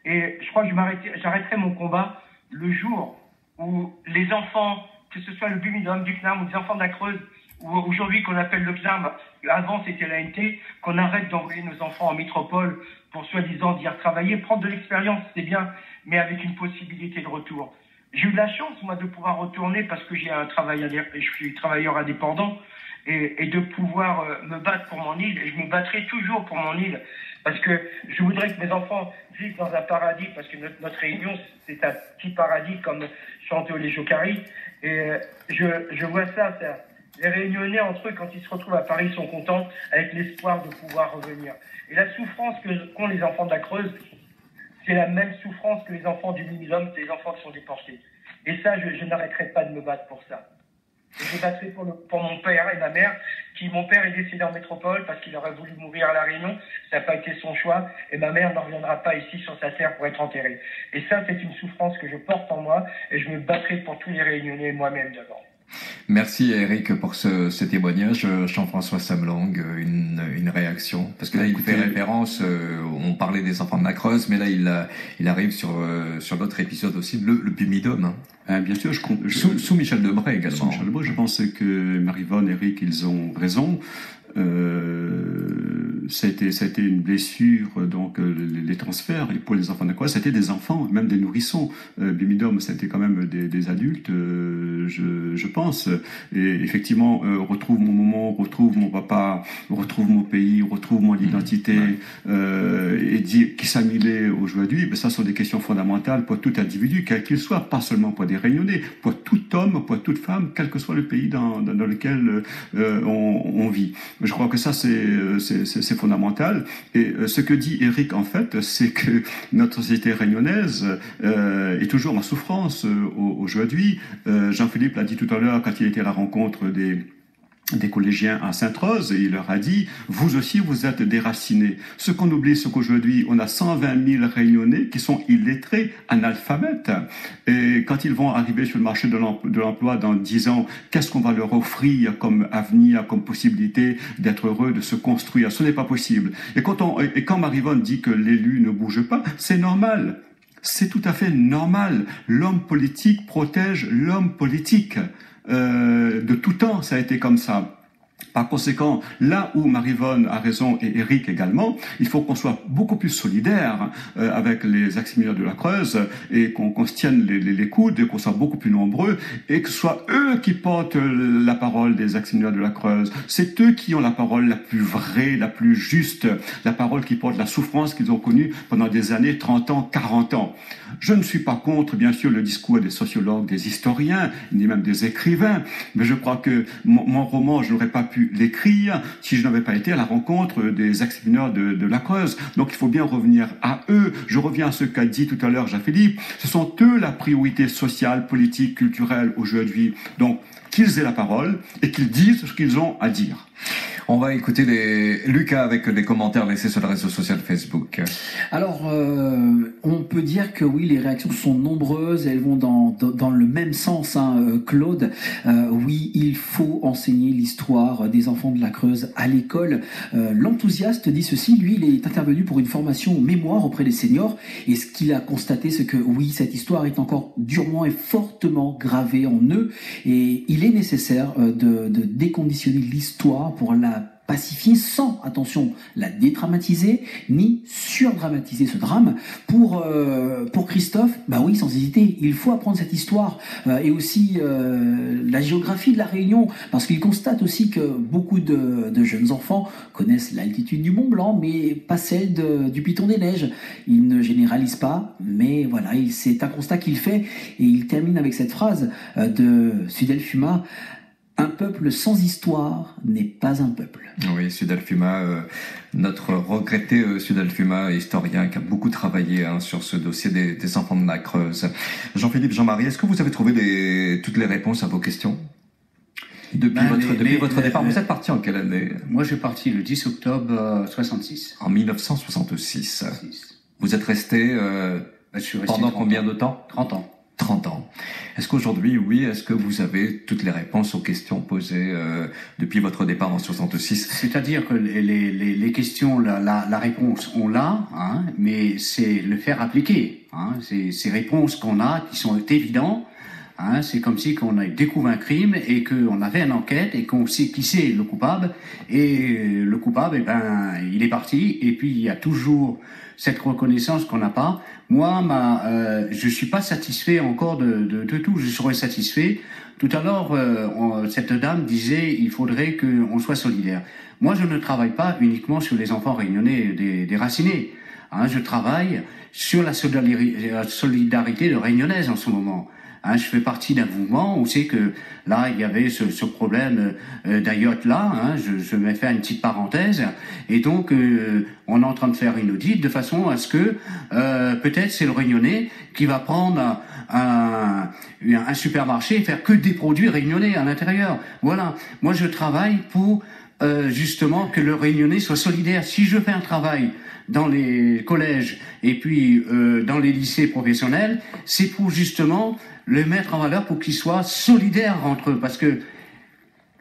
Et je crois que j'arrêterai mon combat le jour où les enfants, que ce soit le Bumidum, du CNAM ou des enfants de la Creuse, ou aujourd'hui qu'on appelle le CNAM, avant c'était l'ANT, qu'on arrête d'envoyer nos enfants en métropole pour soi-disant d'y travailler, prendre de l'expérience, c'est bien, mais avec une possibilité de retour. J'ai eu de la chance, moi, de pouvoir retourner parce que j'ai un travail, je suis travailleur indépendant, et de pouvoir me battre pour mon île, et je me battrai toujours pour mon île, parce que je voudrais que mes enfants vivent dans un paradis, parce que notre Réunion, c'est un petit paradis, comme chantait Olé Jokari, et je vois ça. Les Réunionnais, entre eux, quand ils se retrouvent à Paris, sont contents, avec l'espoir de pouvoir revenir. Et la souffrance qu'ont les enfants de la Creuse, c'est la même souffrance que les enfants du Bumidum, c'est les enfants qui sont déportés. Et ça, je n'arrêterai pas de me battre pour ça. Je me battrai pour mon père et ma mère, mon père est décédé en métropole parce qu'il aurait voulu mourir à La Réunion, ça n'a pas été son choix, et ma mère ne reviendra pas ici sur sa terre pour être enterrée. Et ça, c'est une souffrance que je porte en moi, et je me battrai pour tous les Réunionnais et moi-même d'abord. Merci Eric pour ce témoignage. Jean-François Samlang, une réaction, parce que là il fait référence, on parlait des enfants de la Creuse, mais là il arrive sur l'autre épisode aussi, le Bumidum. Bien sûr, sous Michel Debré également. Sous Michel Debré, je pense que Marie-Vonne, Eric, ils ont raison. Ça a été une blessure, donc les transferts, et pour les enfants de la Creuse, c'était des enfants, même des nourrissons. Bimidum, c'était quand même des adultes, je pense. Et effectivement, retrouve mon maman, retrouve mon papa, retrouve mon pays, retrouve mon identité, et dire qui s'amilait aujourd'hui, ben ça sont des questions fondamentales pour tout individu, quel qu'il soit, pas seulement pour des Réunionnais, pour tout homme, pour toute femme, quel que soit le pays dans lequel on vit. Je crois que ça, c'est fondamental. Et ce que dit Eric, en fait, c'est que notre société réunionnaise est toujours en souffrance aujourd'hui. Jean-Philippe l'a dit tout à l'heure quand il était à la rencontre des collégiens à Sainte-Rose, et il leur a dit, vous aussi vous êtes déracinés. Ce qu'on oublie, c'est qu'aujourd'hui on a 120 000 Réunionnais qui sont illettrés, analphabètes, et quand ils vont arriver sur le marché de l'emploi dans 10 ans, qu'est-ce qu'on va leur offrir comme avenir, comme possibilité d'être heureux, de se construire? Ce n'est pas possible. Et quand Marie-Vonne dit que l'élu ne bouge pas, c'est normal. C'est tout à fait normal. L'homme politique protège l'homme politique. De tout temps, ça a été comme ça. Par conséquent, là où Marie-Vonne a raison et Eric également, il faut qu'on soit beaucoup plus solidaire avec les ex-mineurs de la Creuse et qu'on se tienne les coudes et qu'on soit beaucoup plus nombreux et que ce soit eux qui portent la parole des ex-mineurs de la Creuse. C'est eux qui ont la parole la plus vraie, la plus juste, la parole qui porte la souffrance qu'ils ont connue pendant des années, 30 ans, 40 ans. Je ne suis pas contre, bien sûr, le discours des sociologues, des historiens, ni même des écrivains, mais je crois que mon roman, je n'aurais pas pu l'écrire si je n'avais pas été à la rencontre des ex-mineurs de la Creuse. Donc il faut bien revenir à eux. Je reviens à ce qu'a dit tout à l'heure Jean-Philippe. Ce sont eux la priorité sociale, politique, culturelle aujourd'hui. Donc qu'ils aient la parole et qu'ils disent ce qu'ils ont à dire. On va écouter Lucas avec les commentaires laissés sur le réseau social Facebook. Alors, on peut dire que oui, les réactions sont nombreuses, elles vont dans le même sens, hein, Claude. Oui, il faut enseigner l'histoire des enfants de la Creuse à l'école. L'enthousiaste dit ceci, lui, il est intervenu pour une formation mémoire auprès des seniors, et ce qu'il a constaté, c'est que oui, cette histoire est encore durement et fortement gravée en eux, et il est nécessaire de déconditionner l'histoire pour la pacifier sans, attention, la dédramatiser ni surdramatiser ce drame. Pour Christophe, bah oui, sans hésiter, il faut apprendre cette histoire et aussi la géographie de la Réunion, parce qu'il constate aussi que beaucoup de jeunes enfants connaissent l'altitude du Mont Blanc, mais pas celle du Piton des Neiges. Il ne généralise pas, mais voilà, c'est un constat qu'il fait, et il termine avec cette phrase de Sudel Fuma: un peuple sans histoire n'est pas un peuple. Oui, Sudel Fuma, notre regretté Sudel Fuma, historien qui a beaucoup travaillé sur ce dossier des enfants de la Creuse. Jean-Philippe, Jean-Marie, est-ce que vous avez trouvé toutes les réponses à vos questions depuis votre départ? Vous êtes parti en quelle année? Moi, je suis parti le 10 octobre 66. En 1966. Vous êtes resté pendant combien de temps? 30 ans. 30 ans. Est-ce qu'aujourd'hui, oui, est-ce que vous avez toutes les réponses aux questions posées depuis votre départ en 66? C'est-à-dire que les questions, la réponse, on l'a, hein, mais c'est le faire appliquer. Hein, ces réponses qu'on a, qui sont évidentes, hein, c'est comme si on a découvert un crime et qu'on avait une enquête et qu'on sait qui c'est le coupable. Et le coupable, eh ben, il est parti. Et puis, il y a toujours cette reconnaissance qu'on n'a pas. Moi, je suis pas satisfait encore de tout. Je serais satisfait. Tout à l'heure, cette dame disait, il faudrait qu'on soit solidaire. Moi, je ne travaille pas uniquement sur les enfants réunionnais déracinés. Hein, je travaille sur la solidarité de réunionnaise en ce moment. Hein, je fais partie d'un mouvement où c'est que là il y avait ce problème d'Ayotte là. Hein, je vais faire une petite parenthèse. Et donc on est en train de faire une audit de façon à ce que peut-être c'est le Réunionnais qui va prendre un supermarché et faire que des produits réunionnais à l'intérieur. Voilà. Moi je travaille pour justement que le Réunionnais soit solidaire. Si je fais un travail dans les collèges et puis dans les lycées professionnels, c'est pour justement le mettre en valeur pour qu'ils soient solidaires entre eux. Parce que,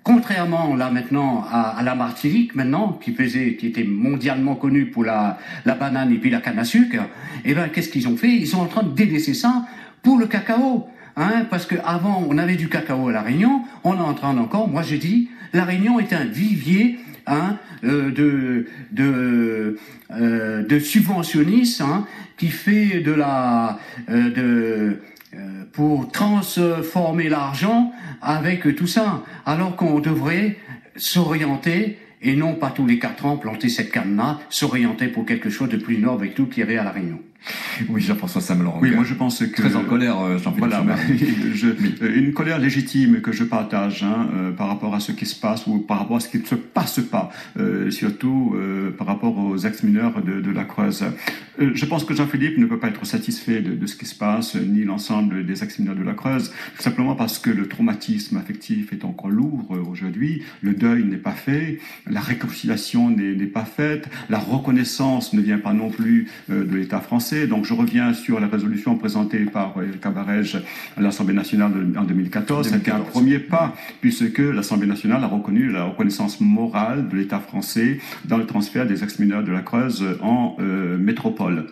contrairement là maintenant à la Martinique, maintenant, qui était mondialement connue pour la banane et puis la canne à sucre, eh ben, qu'est-ce qu'ils ont fait? Ils sont en train de délaisser ça pour le cacao. hein, parce qu'avant, on avait du cacao à La Réunion, on est en train encore, moi j'ai dit, La Réunion est un vivier, hein, de subventionnistes, hein, qui fait pour transformer l'argent avec tout ça, alors qu'on devrait s'orienter, et non pas tous les 4 ans planter cette canne-là, s'orienter pour quelque chose de plus noble avec tout qu'il y avait à La Réunion. Oui, Jean-François Samelang. Oui, moi je pense que... Très en colère, Jean-Philippe. Voilà, une colère légitime que je partage, hein, par rapport à ce qui se passe ou par rapport à ce qui ne se passe pas, surtout par rapport aux ex-mineurs de la Creuse. Je pense que Jean-Philippe ne peut pas être satisfait de ce qui se passe, ni l'ensemble des ex-mineurs de la Creuse, tout simplement parce que le traumatisme affectif est encore lourd aujourd'hui, le deuil n'est pas fait, la réconciliation n'est pas faite, la reconnaissance ne vient pas non plus de l'État français. Donc je reviens sur la résolution présentée par Erika Barège à l'Assemblée nationale en 2014. C'était un premier pas, puisque l'Assemblée nationale a reconnu la reconnaissance morale de l'État français dans le transfert des ex-mineurs de la Creuse en métropole.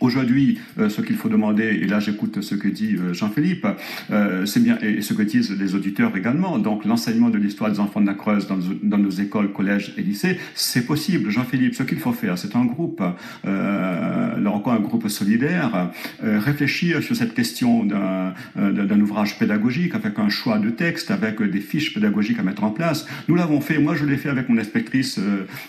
Aujourd'hui, ce qu'il faut demander, et là j'écoute ce que dit Jean-Philippe, c'est bien, et ce que disent les auditeurs également, donc l'enseignement de l'histoire des enfants de la Creuse dans nos écoles, collèges et lycées, c'est possible. Jean-Philippe, ce qu'il faut faire, c'est un groupe, là encore un groupe solidaire, réfléchir sur cette question d'un ouvrage pédagogique, avec un choix de texte, avec des fiches pédagogiques à mettre en place. Nous l'avons fait, moi je l'ai fait avec mon inspectrice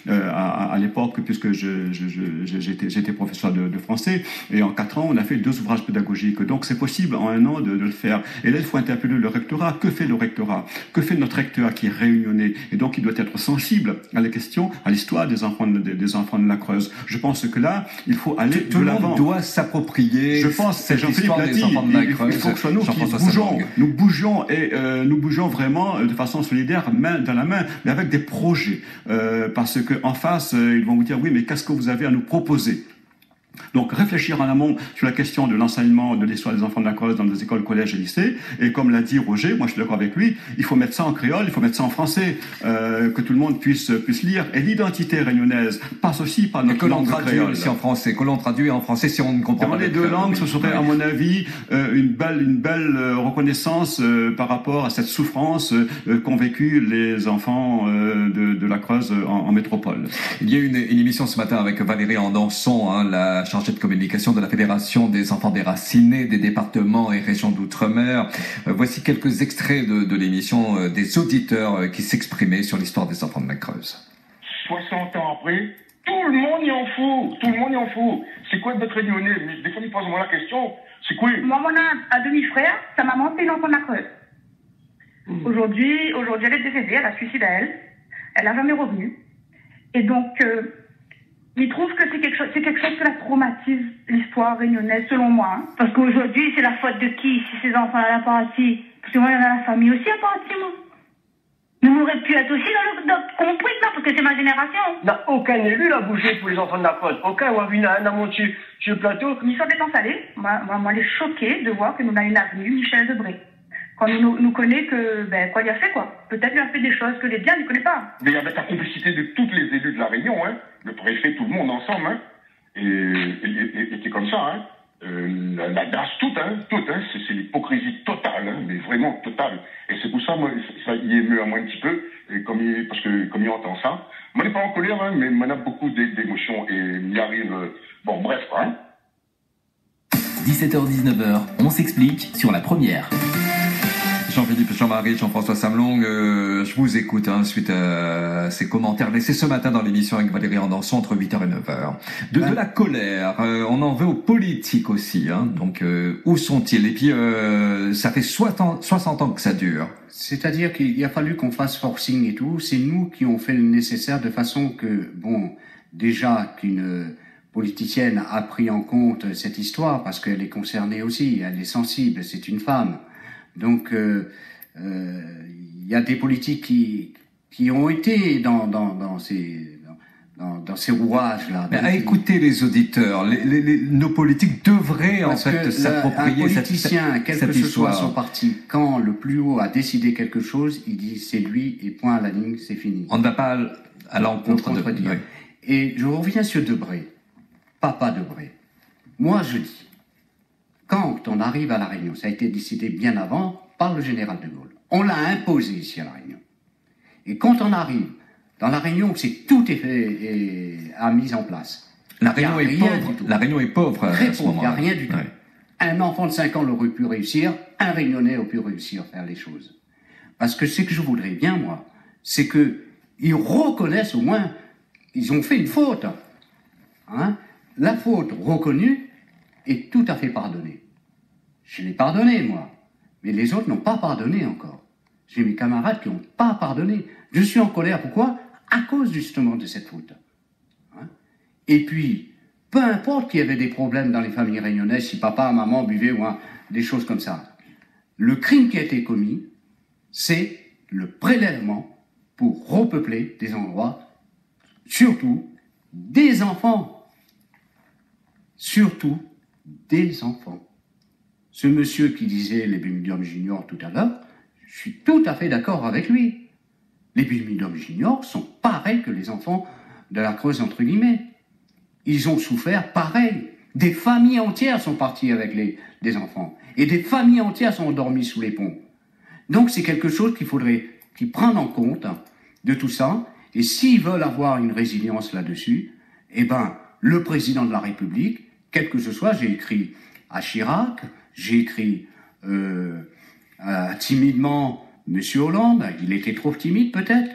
à l'époque, puisque j'étais professeur de français. Et en 4 ans, on a fait 2 ouvrages pédagogiques. Donc c'est possible en 1 an de le faire. Et là, il faut interpeller le rectorat. Que fait le rectorat? Que fait notre recteur qui est réunionnais? Et donc, il doit être sensible à la question, à l'histoire des enfants de la Creuse. Je pense que là, il faut aller de l'avant. Tout le monde doit s'approprier. Je pense, c'est Jean-Philippe l'a dit, il faut que ce soit nous qui bougeons. Nous bougeons vraiment de façon solidaire, main dans la main, mais avec des projets. Parce qu'en face, ils vont vous dire, oui, mais qu'est-ce que vous avez à nous proposer? Donc réfléchir en amont sur la question de l'enseignement de l'histoire des enfants de la Creuse dans nos écoles, collèges et lycées, et comme l'a dit Roger, moi je suis d'accord avec lui, il faut mettre ça en créole, il faut mettre ça en français, que tout le monde puisse lire, et l'identité réunionnaise passe aussi par notre langue créole. Aussi en français, que l'on traduit en français si on ne comprend pas les 2 langues, ce serait à mon avis une belle reconnaissance par rapport à cette souffrance qu'ont vécu les enfants de la Creuse en métropole. Il y a eu une émission ce matin avec Valérie Andanson, hein, la chargée de communication de la Fédération des enfants déracinés des départements et régions d'outre-mer. Voici quelques extraits de l'émission des auditeurs qui s'exprimaient sur l'histoire des enfants de la Creuse. 60 ans après, tout le monde y en fout. Tout le monde y en fout. C'est quoi d'être réunionnais? Des fois, ils posent moi la question. C'est quoi? Moi, on a un demi-frère. Sa maman, c'est une enfant de la Creuse. Aujourd'hui, elle est décédée. Elle a suicidé à elle. Elle n'a jamais revenu. Et donc... il trouve que c'est quelque chose que la traumatise, l'histoire réunionnaise, selon moi. Hein. Parce qu'aujourd'hui, c'est la faute de qui si ces enfants-là n'ont pas parti? Parce que moi, il y en a la famille aussi à parti, moi. Nous aurions pu être aussi dans le compris, non, parce que c'est ma génération. Non, aucun élu n'a bougé pour les enfants de la Creuse. Aucun ou a vu un monté sur le plateau. L'histoire des installés, moi, elle est choquée de voir que nous avons une avenue Michel Debré. Quand nous connaît que, quoi il a fait, quoi. Peut-être il a fait des choses que les biens ne connaissent pas. Mais avec la complicité de tous les élus de la Réunion, hein, le préfet, tout le monde ensemble, hein, et c'est comme ça, hein, la DAS, toute, c'est l'hypocrisie totale, hein, mais vraiment totale. Et c'est pour ça, moi, ça y émeut à moi un petit peu, et comme il entend ça. Moi, je n'est pas en colère, hein, mais on a beaucoup d'émotions, et il arrive, bon, bref, quoi, hein. 17h-19h, on s'explique sur la première. Jean-Philippe, Jean-Marie, Jean-François Samelang, je vous écoute suite à ces commentaires laissés ce matin dans l'émission avec Valérie Andanson entre 8h et 9h. De la colère, on en veut aux politiques aussi, hein, donc où sont-ils? Et puis ça fait 60 ans que ça dure. C'est-à-dire qu'il a fallu qu'on fasse forcing et tout, c'est nous qui ont fait le nécessaire de façon que, bon, déjà qu'une politicienne a pris en compte cette histoire parce qu'elle est concernée aussi, elle est sensible, c'est une femme. Donc, il y a des politiques qui ont été dans ces rouages-là. À écouter les auditeurs, nos politiques devraient en fait s'approprier cette histoire. Un politicien, quel que ce soit son parti, quand le plus haut a décidé quelque chose, il dit c'est lui et point à la ligne, c'est fini. On ne va pas à l'encontre de... Oui. Et je reviens sur Debré, papa Debré. Moi je dis, quand on arrive à La Réunion, ça a été décidé bien avant par le général de Gaulle. On l'a imposé ici à La Réunion. Et quand on arrive dans La Réunion, c'est tout est fait et a mis en place. La Réunion est pauvre. La Réunion est pauvre. Très pauvre. Il n'y a rien du tout. Ouais. Un enfant de 5 ans aurait pu réussir, un Réunionnais aurait pu réussir à faire les choses. Parce que ce que je voudrais bien, moi, c'est qu'ils reconnaissent au moins, ils ont fait une faute. Hein? La faute reconnue est tout à fait pardonnée. Je l'ai pardonné, moi. Mais les autres n'ont pas pardonné encore. J'ai mes camarades qui n'ont pas pardonné. Je suis en colère. Pourquoi? À cause justement de cette faute. Hein? Et puis, peu importe qu'il y avait des problèmes dans les familles réunionnaises, si papa, maman buvaient ou des choses comme ça. Le crime qui a été commis, c'est le prélèvement pour repeupler des endroits, surtout des enfants. Surtout des enfants. Ce monsieur qui disait les Birmingham Juniors tout à l'heure, je suis tout à fait d'accord avec lui. Les Birmingham Juniors sont pareils que les enfants de la Creuse, entre guillemets. Ils ont souffert pareil. Des familles entières sont parties avec des enfants. Et des familles entières sont endormies sous les ponts. Donc c'est quelque chose qu'il faudrait qu'ils prennent en compte de tout ça. Et s'ils veulent avoir une résilience là-dessus, eh ben, le président de la République, quel que ce soit, j'ai écrit à Chirac, j'ai écrit timidement M. Hollande, il était trop timide peut-être.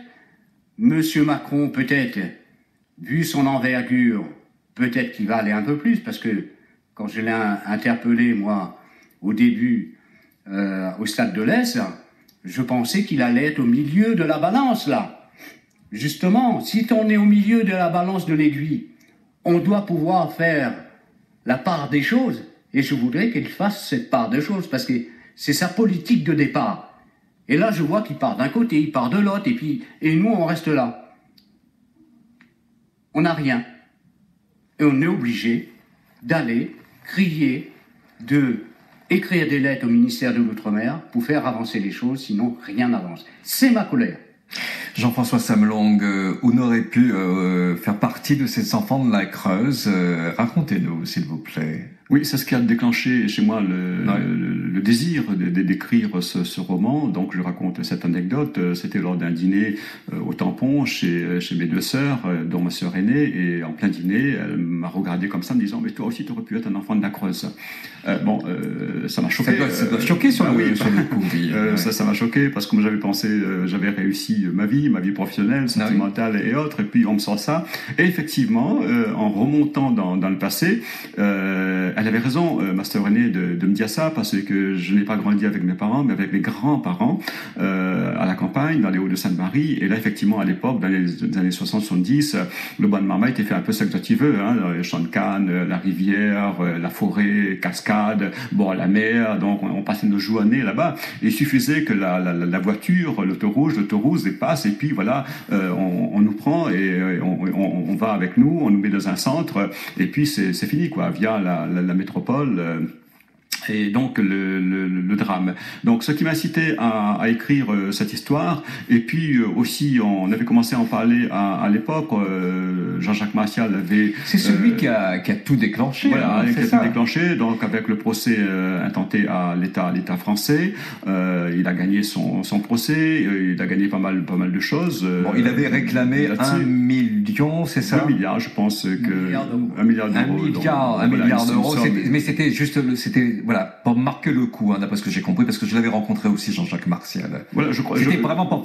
M. Macron peut-être, vu son envergure, peut-être qu'il va aller un peu plus, parce que quand je l'ai interpellé, moi, au début, au Stade de l'Est, je pensais qu'il allait être au milieu de la balance, là. Justement, si on est au milieu de la balance de l'aiguille, on doit pouvoir faire la part des choses, et je voudrais qu'il fasse cette part des choses, parce que c'est sa politique de départ. Et là, je vois qu'il part d'un côté, il part de l'autre, et nous, on reste là. On n'a rien. Et on est obligé d'aller crier, écrire des lettres au ministère de l'Outre-mer pour faire avancer les choses, sinon rien n'avance. C'est ma colère. Jean-François Samlong, on aurait pu faire partie de ces enfants de la Creuse. Racontez-nous, s'il vous plaît. Oui, c'est ce qui a déclenché chez moi le désir d'écrire ce roman. Donc, je raconte cette anecdote. C'était lors d'un dîner au Tampon chez mes deux sœurs, dont ma sœur aînée. Et en plein dîner, elle m'a regardé comme ça, me disant « Mais toi aussi, tu aurais pu être un enfant de la Creuse. » Ça m'a choqué. Ça doit choquer sur le coup. Oui. Ça m'a choqué parce que moi, j'avais pensé, j'avais réussi ma vie professionnelle, sentimentale et autres. Et puis, on me sort ça. Et effectivement, en remontant dans le passé, elle avait raison, ma sœur aînée, de me dire ça, parce que je n'ai pas grandi avec mes parents, mais avec mes grands-parents, à la campagne, dans les Hauts-de-Sainte-Marie. Et là, effectivement, à l'époque, dans les années 60-70, le bois de Marmaille était fait un peu ce que tu veux, hein, les champs de canne, la rivière, la forêt, cascade, bord à la mer. Donc, on passait nos journées là-bas. Et il suffisait que la voiture, l'autoroute dépasse, et puis voilà, on nous prend et on va avec nous, on nous met dans un centre, et puis c'est fini, quoi, via la métropole. Et donc le drame. Donc ce qui m'a incité à écrire cette histoire, et puis aussi on avait commencé à en parler à l'époque. Jean-Jacques Martial avait. C'est celui qui a tout déclenché. Voilà, qui a tout déclenché. Donc avec le procès intenté à l'État français, il a gagné son procès. Il a gagné pas mal de choses. Bon, il avait réclamé 1 million, c'est ça? 2 milliards, je pense que 1 milliard d'euros. Un milliard d'euros. Mais c'était juste, voilà, pour marquer le coup, d'après ce que j'ai compris, parce que je l'avais rencontré aussi, Jean-Jacques Martial. Voilà, je crois. C'était vraiment pour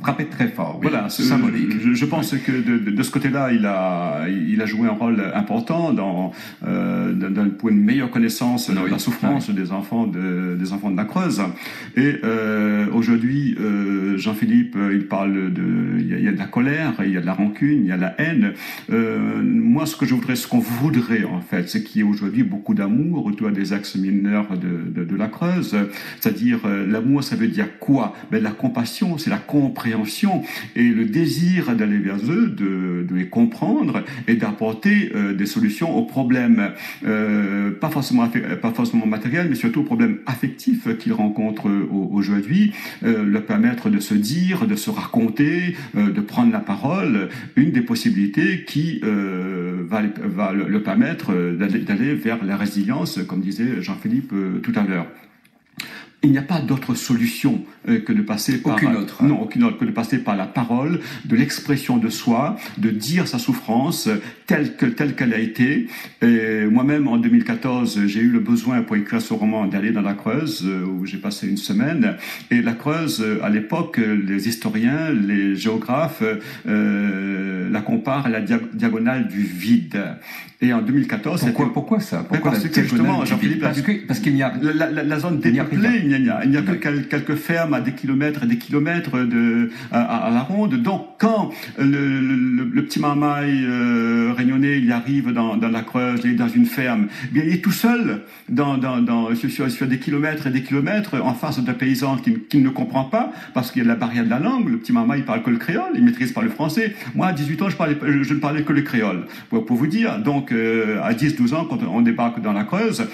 frapper très fort. Oui, voilà, symbolique. Je pense que de ce côté-là, il a joué un rôle important pour une meilleure connaissance de la souffrance des enfants de la Creuse. Et aujourd'hui, Jean-Philippe, il parle il y a de la colère, il y a de la rancune, il y a de la haine. Moi, ce qu'on voudrait en fait, c'est qu'il y ait aujourd'hui beaucoup d'amour autour des ex-mineurs de la Creuse. C'est-à-dire, l'amour, ça veut dire quoi? La compassion, c'est la compréhension et le désir d'aller vers eux, de les comprendre et d'apporter des solutions aux problèmes, pas forcément matériels, mais surtout aux problèmes affectifs qu'ils rencontrent. rencontre aujourd'hui, leur permettre de se dire, de se raconter, de prendre la parole, une des possibilités qui va le permettre d'aller vers la résilience, comme disait Jean-Philippe tout à l'heure. Il n'y a pas d'autre solution que de passer par aucune autre que de passer par la parole, de l'expression de soi, de dire sa souffrance telle qu'elle a été. Moi-même, en 2014, j'ai eu le besoin pour écrire ce roman d'aller dans la Creuse, où j'ai passé une semaine. Et la Creuse, à l'époque, les historiens, les géographes la comparent à la diagonale du vide. Et en 2014, pourquoi ça? Parce que justement, Jean-Philippe, parce qu'il n'y a la zone dépeuplée, il n'y a que quelques fermes à des kilomètres et des kilomètres à la ronde. Donc, quand le petit mamaï réunionnais, il arrive dans la Creuse, il est dans une ferme, eh bien, il est tout seul sur des kilomètres et des kilomètres en face d'un paysan qui ne comprend pas parce qu'il y a la barrière de la langue. Le petit mamaï, il parle que le créole, il maîtrise pas le français. Moi, à 18 ans, je ne parlais que le créole. Pour vous dire, donc, à 10-12 ans, quand on débarque dans la Creuse,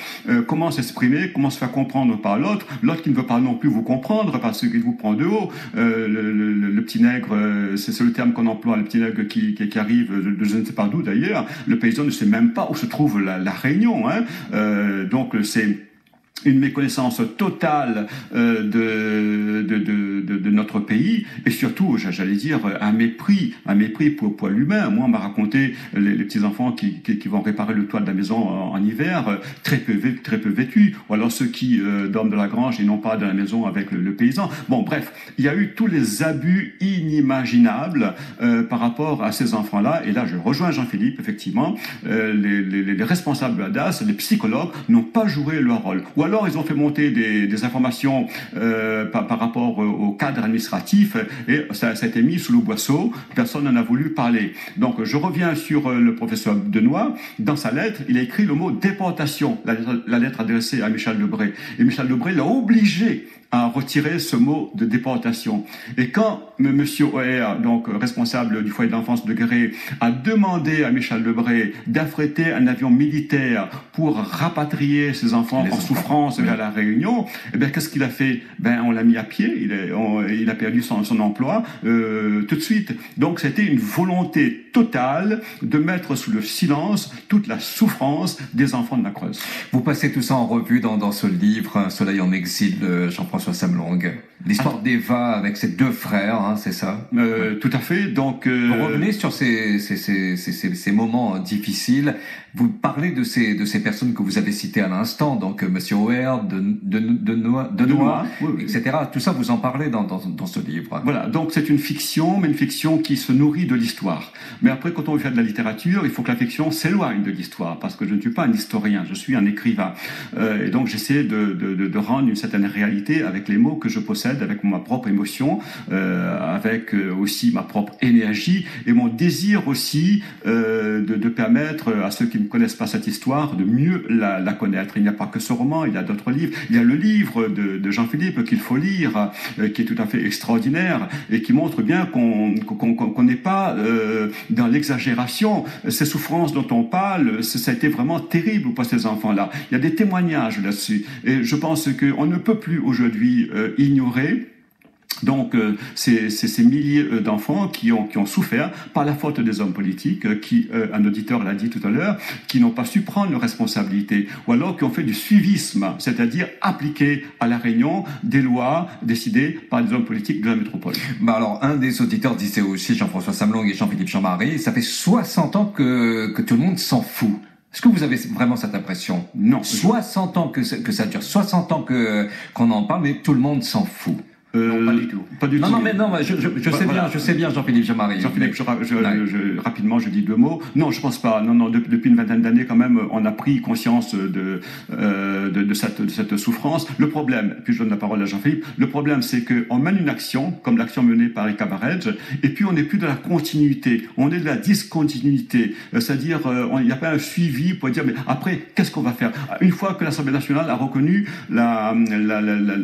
comment s'exprimer, comment se faire comprendre par l'autre qui ne veut pas non plus vous comprendre parce qu'il vous prend de haut. Le petit nègre, c'est le terme qu'on emploie, le petit nègre qui arrive de je ne sais pas d'où d'ailleurs. Le paysan ne sait même pas où se trouve la Réunion. Donc c'est une méconnaissance totale de notre pays et surtout, j'allais dire, un mépris pour l'humain. Moi, on m'a raconté les petits enfants qui vont réparer le toit de la maison en hiver, très peu vêtus, ou alors ceux qui dorment de la grange et non pas de la maison avec le paysan. Bon, bref, il y a eu tous les abus inimaginables par rapport à ces enfants-là. Et là, je rejoins Jean-Philippe, effectivement, les responsables de la DAS, les psychologues n'ont pas joué leur rôle. Ou alors ils ont fait monter des informations par rapport au cadre administratif et ça a été mis sous le boisseau, personne n'en a voulu parler. Donc je reviens sur le professeur Denoy, dans sa lettre, il a écrit le mot déportation, la lettre adressée à Michel Debré. Et Michel Debré l'a obligé à retirer ce mot de déportation. Et quand M. O'Hare, donc responsable du foyer d'enfance de Guéret, a demandé à Michel Debré d'affréter un avion militaire pour rapatrier ses enfants en souffrance vers la Réunion, eh bien qu'est-ce qu'il a fait? On l'a mis à pied, il a perdu son emploi tout de suite. Donc c'était une volonté totale de mettre sous le silence toute la souffrance des enfants de la Creuse. Vous passez tout ça en revue dans ce livre, Un soleil en exil de Jean-François Samlong. L'histoire d'Eva avec ses deux frères, c'est ça? Tout à fait. Donc, vous revenez sur ces moments difficiles. Vous parlez de ces personnes que vous avez citées à l'instant, donc Monsieur O'Hare, Denoy, etc. Tout ça, vous en parlez dans ce livre. Voilà. Donc c'est une fiction, mais une fiction qui se nourrit de l'histoire. Mais après, quand on veut faire de la littérature, il faut que la fiction s'éloigne de l'histoire, parce que je ne suis pas un historien, je suis un écrivain. Et donc j'essaie de rendre une certaine réalité avec les mots que je possède, avec ma propre émotion, avec aussi ma propre énergie et mon désir aussi de permettre à ceux qui ne connaissent pas cette histoire de mieux la connaître. Il n'y a pas que ce roman, il y a d'autres livres. Il y a le livre de Jean-Philippe qu'il faut lire, qui est tout à fait extraordinaire et qui montre bien qu'on n'est pas dans l'exagération. Ces souffrances dont on parle, ça a été vraiment terrible pour ces enfants-là. Il y a des témoignages là-dessus. Et je pense qu'on ne peut plus aujourd'hui ignorer donc ces milliers d'enfants qui ont souffert par la faute des hommes politiques, qui, un auditeur l'a dit tout à l'heure, qui n'ont pas su prendre leurs responsabilités, ou alors qui ont fait du suivisme, c'est-à-dire appliquer à la Réunion des lois décidées par des hommes politiques de la métropole. Alors, un des auditeurs disait aussi, Jean-François Samlong et Jean-Philippe Jean-Marie, ça fait 60 ans que tout le monde s'en fout. Est-ce que vous avez vraiment cette impression? Non. 60 ans que ça dure, 60 ans qu'on en parle, mais tout le monde s'en fout. Non, pas du tout. Pas du tout. Non, mais non, je sais bien, Jean-Philippe Jean-Marie. Jean-Philippe, rapidement, je dis deux mots. Non, je pense pas. Non, depuis une vingtaine d'années, quand même, on a pris conscience de cette souffrance. Le problème, puis je donne la parole à Jean-Philippe, le problème, c'est qu'on mène une action, comme l'action menée par Eka Barredge, et puis on n'est plus de la continuité. On est de la discontinuité. C'est-à-dire, il n'y a pas un suivi pour dire, mais après, qu'est-ce qu'on va faire? Une fois que l'Assemblée nationale a reconnu la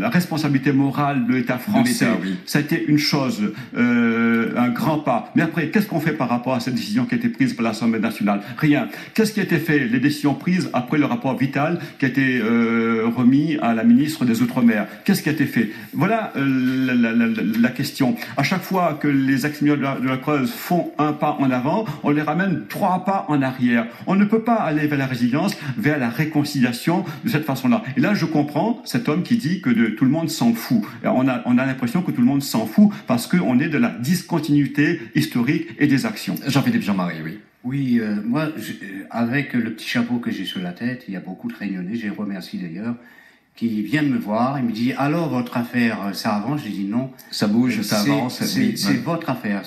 responsabilité morale de l'État l'État français. Ça a été une chose, un grand pas. Mais après, qu'est-ce qu'on fait par rapport à cette décision qui a été prise par l'Assemblée nationale? Rien. Qu'est-ce qui a été fait? Les décisions prises après le rapport Vital qui a été remis à la ministre des Outre-mer. Qu'est-ce qui a été fait? Voilà la question. À chaque fois que les ex-mineurs de la Creuse font un pas en avant, on les ramène 3 pas en arrière. On ne peut pas aller vers la résilience, vers la réconciliation de cette façon-là. Et là, je comprends cet homme qui dit que tout le monde s'en fout. On a l'impression que tout le monde s'en fout parce qu'on est de la discontinuité historique et des actions. Jean-Philippe Jean-Marie, oui. Oui, moi, avec le petit chapeau que j'ai sur la tête, il y a beaucoup de Réunionnais, je les remercie d'ailleurs, qui viennent me voir et me disent « Alors, votre affaire, ça avance ?» Je dis « Non. » Ça bouge, ça avance. C'est votre affaire.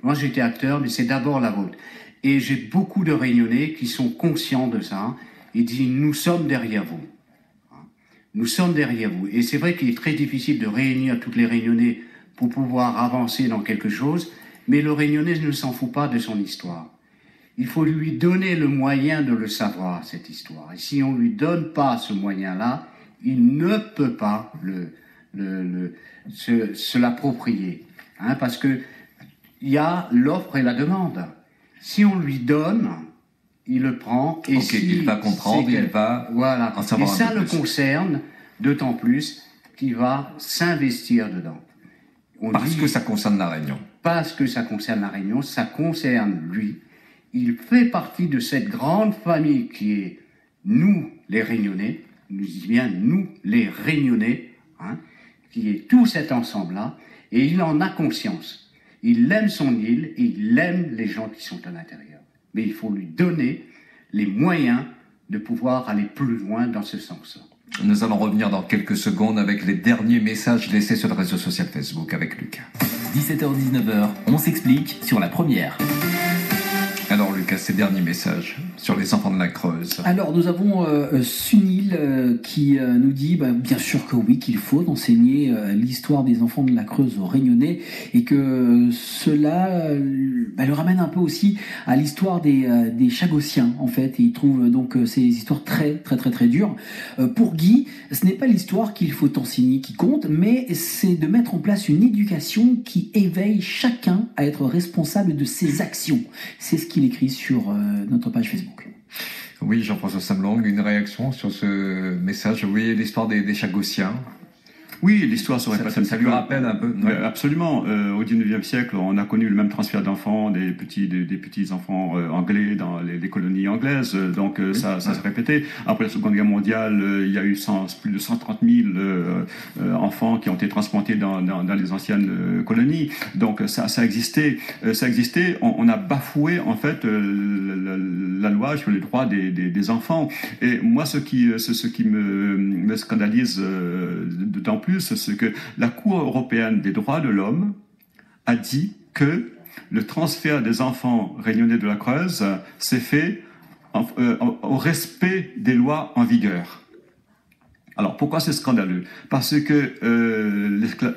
Moi, j'étais acteur, mais c'est d'abord la vôtre. Et j'ai beaucoup de Réunionnais qui sont conscients de ça. Ils disent « Nous sommes derrière vous. » Nous sommes derrière vous. Et c'est vrai qu'il est très difficile de réunir toutes les Réunionnais pour pouvoir avancer dans quelque chose, mais le Réunionnais ne s'en fout pas de son histoire. Il faut lui donner le moyen de le savoir, cette histoire. Et si on lui donne pas ce moyen-là, il ne peut pas se l'approprier. Parce que il y a l'offre et la demande. Si on lui donne, il le prend. Et il va comprendre, il va en savoir un peu plus. Et ça le concerne d'autant plus qu'il va s'investir dedans. Parce que ça concerne la Réunion. Parce que ça concerne la Réunion, ça concerne lui. Il fait partie de cette grande famille qui est nous, les Réunionnais, nous dit bien nous, les Réunionnais, qui est tout cet ensemble-là, et il en a conscience. Il aime son île et il aime les gens qui sont à l'intérieur. Mais il faut lui donner les moyens de pouvoir aller plus loin dans ce sens-là. Nous allons revenir dans quelques secondes avec les derniers messages laissés sur le réseau social Facebook avec Lucas. 17h-19h, on s'explique sur la première. Alors Lucas, ces derniers messages sur les enfants de la Creuse. Alors nous avons Sunil qui nous dit bien sûr que oui, qu'il faut enseigner l'histoire des enfants de la Creuse aux Réunionnais et que cela le ramène un peu aussi à l'histoire des Chagossiens en fait, et il trouve donc ces histoires très très très très dures. Pour Guy, ce n'est pas l'histoire qu'il faut enseigner qui compte, mais c'est de mettre en place une éducation qui éveille chacun à être responsable de ses actions. C'est ce qu'il écrit sur notre page Facebook. Oui, Jean-François Samlong, une réaction sur ce message. Oui, l'histoire des Chagossiens. Oui, l'histoire serait pas ça lui rappelle un peu. Ouais. Absolument. Au 19e siècle, on a connu le même transfert d'enfants, des petits enfants anglais dans les colonies anglaises. Donc ça s'est répété. Après la Seconde Guerre mondiale, il y a eu plus de 130 000 enfants qui ont été transplantés dans les anciennes colonies. Donc ça existait. On a bafoué en fait la loi sur les droits des enfants. Et moi, ce qui me scandalise d'autant plus, c'est que la Cour européenne des droits de l'homme a dit que le transfert des enfants réunionnais de la Creuse s'est fait au respect des lois en vigueur. Alors pourquoi c'est scandaleux? Parce que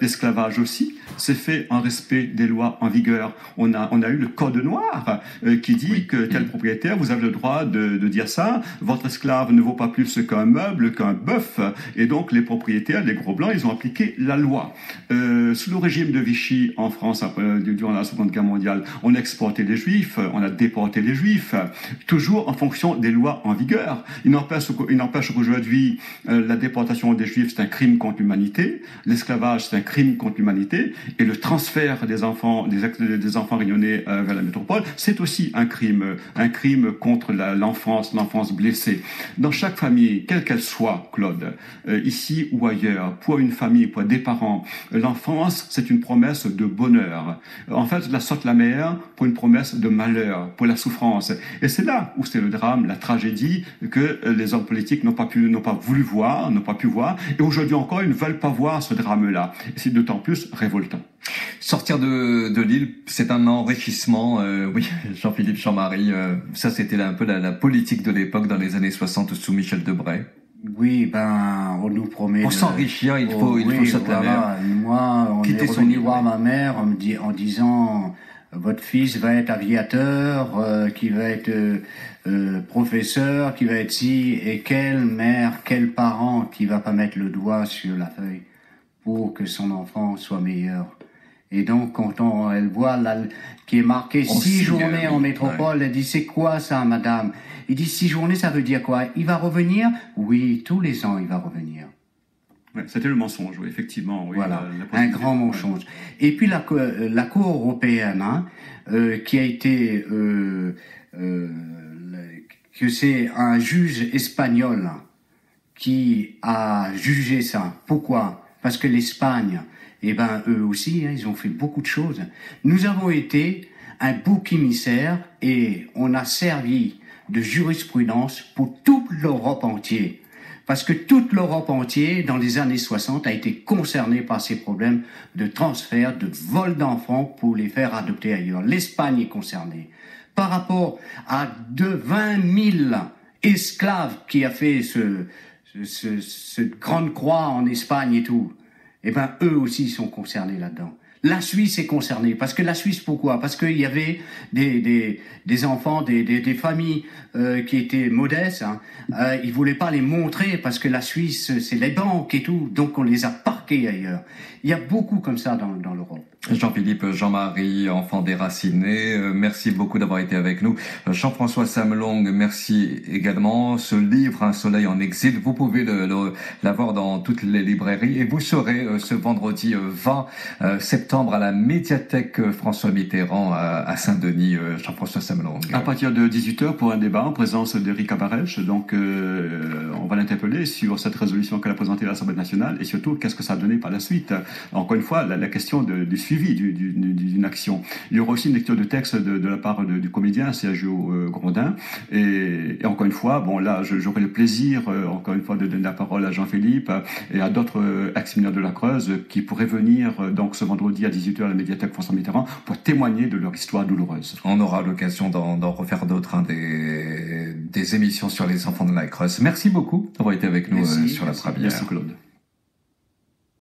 l'esclavage aussi s'est fait en respect des lois en vigueur. On a eu le code noir qui dit que tel propriétaire, vous avez le droit de dire ça, votre esclave ne vaut pas plus qu'un meuble, qu'un bœuf, et donc les propriétaires, les gros blancs, ils ont appliqué la loi. Sous le régime de Vichy en France, durant la Seconde Guerre mondiale, on a exporté les Juifs, on a déporté les Juifs, toujours en fonction des lois en vigueur. Il n'empêche qu'aujourd'hui, la déportation des Juifs, c'est un crime contre l'humanité, l'esclavage, c'est un crime contre l'humanité, et le transfert des enfants réunionnais vers la métropole, c'est aussi un crime contre l'enfance blessée. Dans chaque famille, quelle qu'elle soit, Claude, ici ou ailleurs, pour une famille, pour des parents, l'enfance, c'est une promesse de bonheur. En fait, la sorte la mère pour une promesse de malheur, pour la souffrance. Et c'est là où c'est le drame, la tragédie que les hommes politiques n'ont pas voulu voir, n'ont pas pu voir, et aujourd'hui encore, ils ne veulent pas voir ce drame-là. Et c'est d'autant plus révoltant. Sortir de l'île, c'est un enrichissement. Oui, Jean-Philippe Jean-Marie, ça c'était un peu la politique de l'époque dans les années 60 sous Michel Debré. Oui, on nous promet. Pour s'enrichir, il faut sauter la mer. Moi, on est revenu voir ma mère en disant votre fils va être aviateur, qui va être professeur, qui va être et quelle mère, quel parent qui va pas mettre le doigt sur la feuille pour que son enfant soit meilleur. Et donc, quand elle voit qui est marqué 6 journées en métropole, elle dit, c'est quoi ça, madame? Il dit, 6 journées, ça veut dire quoi? Il va revenir? Oui, tous les ans, il va revenir. Ouais, c'était le mensonge, oui, effectivement. Oui, voilà, un grand mensonge. Et puis la Cour européenne, hein, qui a été... que c'est un juge espagnol qui a jugé ça. Pourquoi? Parce que l'Espagne, eh ben, eux aussi, hein, ils ont fait beaucoup de choses. Nous avons été un bouc émissaire et on a servi de jurisprudence pour toute l'Europe entière. Parce que toute l'Europe entière, dans les années 60, a été concernée par ces problèmes de transfert, de vol d'enfants pour les faire adopter ailleurs. L'Espagne est concernée. Par rapport à 20 000 esclaves qui a fait cette grande croix en Espagne et tout, eh ben, eux aussi sont concernés là-dedans. La Suisse est concernée. Parce que la Suisse, pourquoi? Parce qu'il y avait des enfants, des familles qui étaient modestes. Hein. Ils voulaient pas les montrer parce que la Suisse, c'est les banques et tout. Donc on les a parqués ailleurs. Il y a beaucoup comme ça dans l'Europe. Jean-Philippe, Jean-Marie, enfant déraciné, merci beaucoup d'avoir été avec nous. Jean-François Samlong, merci également. Ce livre, Un soleil en exil, vous pouvez l'avoir dans toutes les librairies et vous serez ce vendredi 20 septembre à la médiathèque François Mitterrand à Saint-Denis. Jean-François Samlong. À partir de 18h pour un débat en présence d'Éric Abarèche. Donc on va l'interpeller sur cette résolution qu'elle a présentée à l'Assemblée nationale et surtout qu'est-ce que ça a donné par la suite. Encore une fois, la question du suivi d'une action. Il y aura aussi une lecture de texte de la part du comédien Sergio Grondin et encore une fois, bon là j'aurai le plaisir encore une fois de donner la parole à Jean-Philippe et à d'autres ex-mineurs de la Creuse qui pourraient venir donc ce vendredi à 18h à la médiathèque François Mitterrand pour témoigner de leur histoire douloureuse. On aura l'occasion d'en refaire d'autres, hein, des émissions sur les enfants de la Creuse. Merci beaucoup d'avoir été avec nous sur la première. Merci Claude.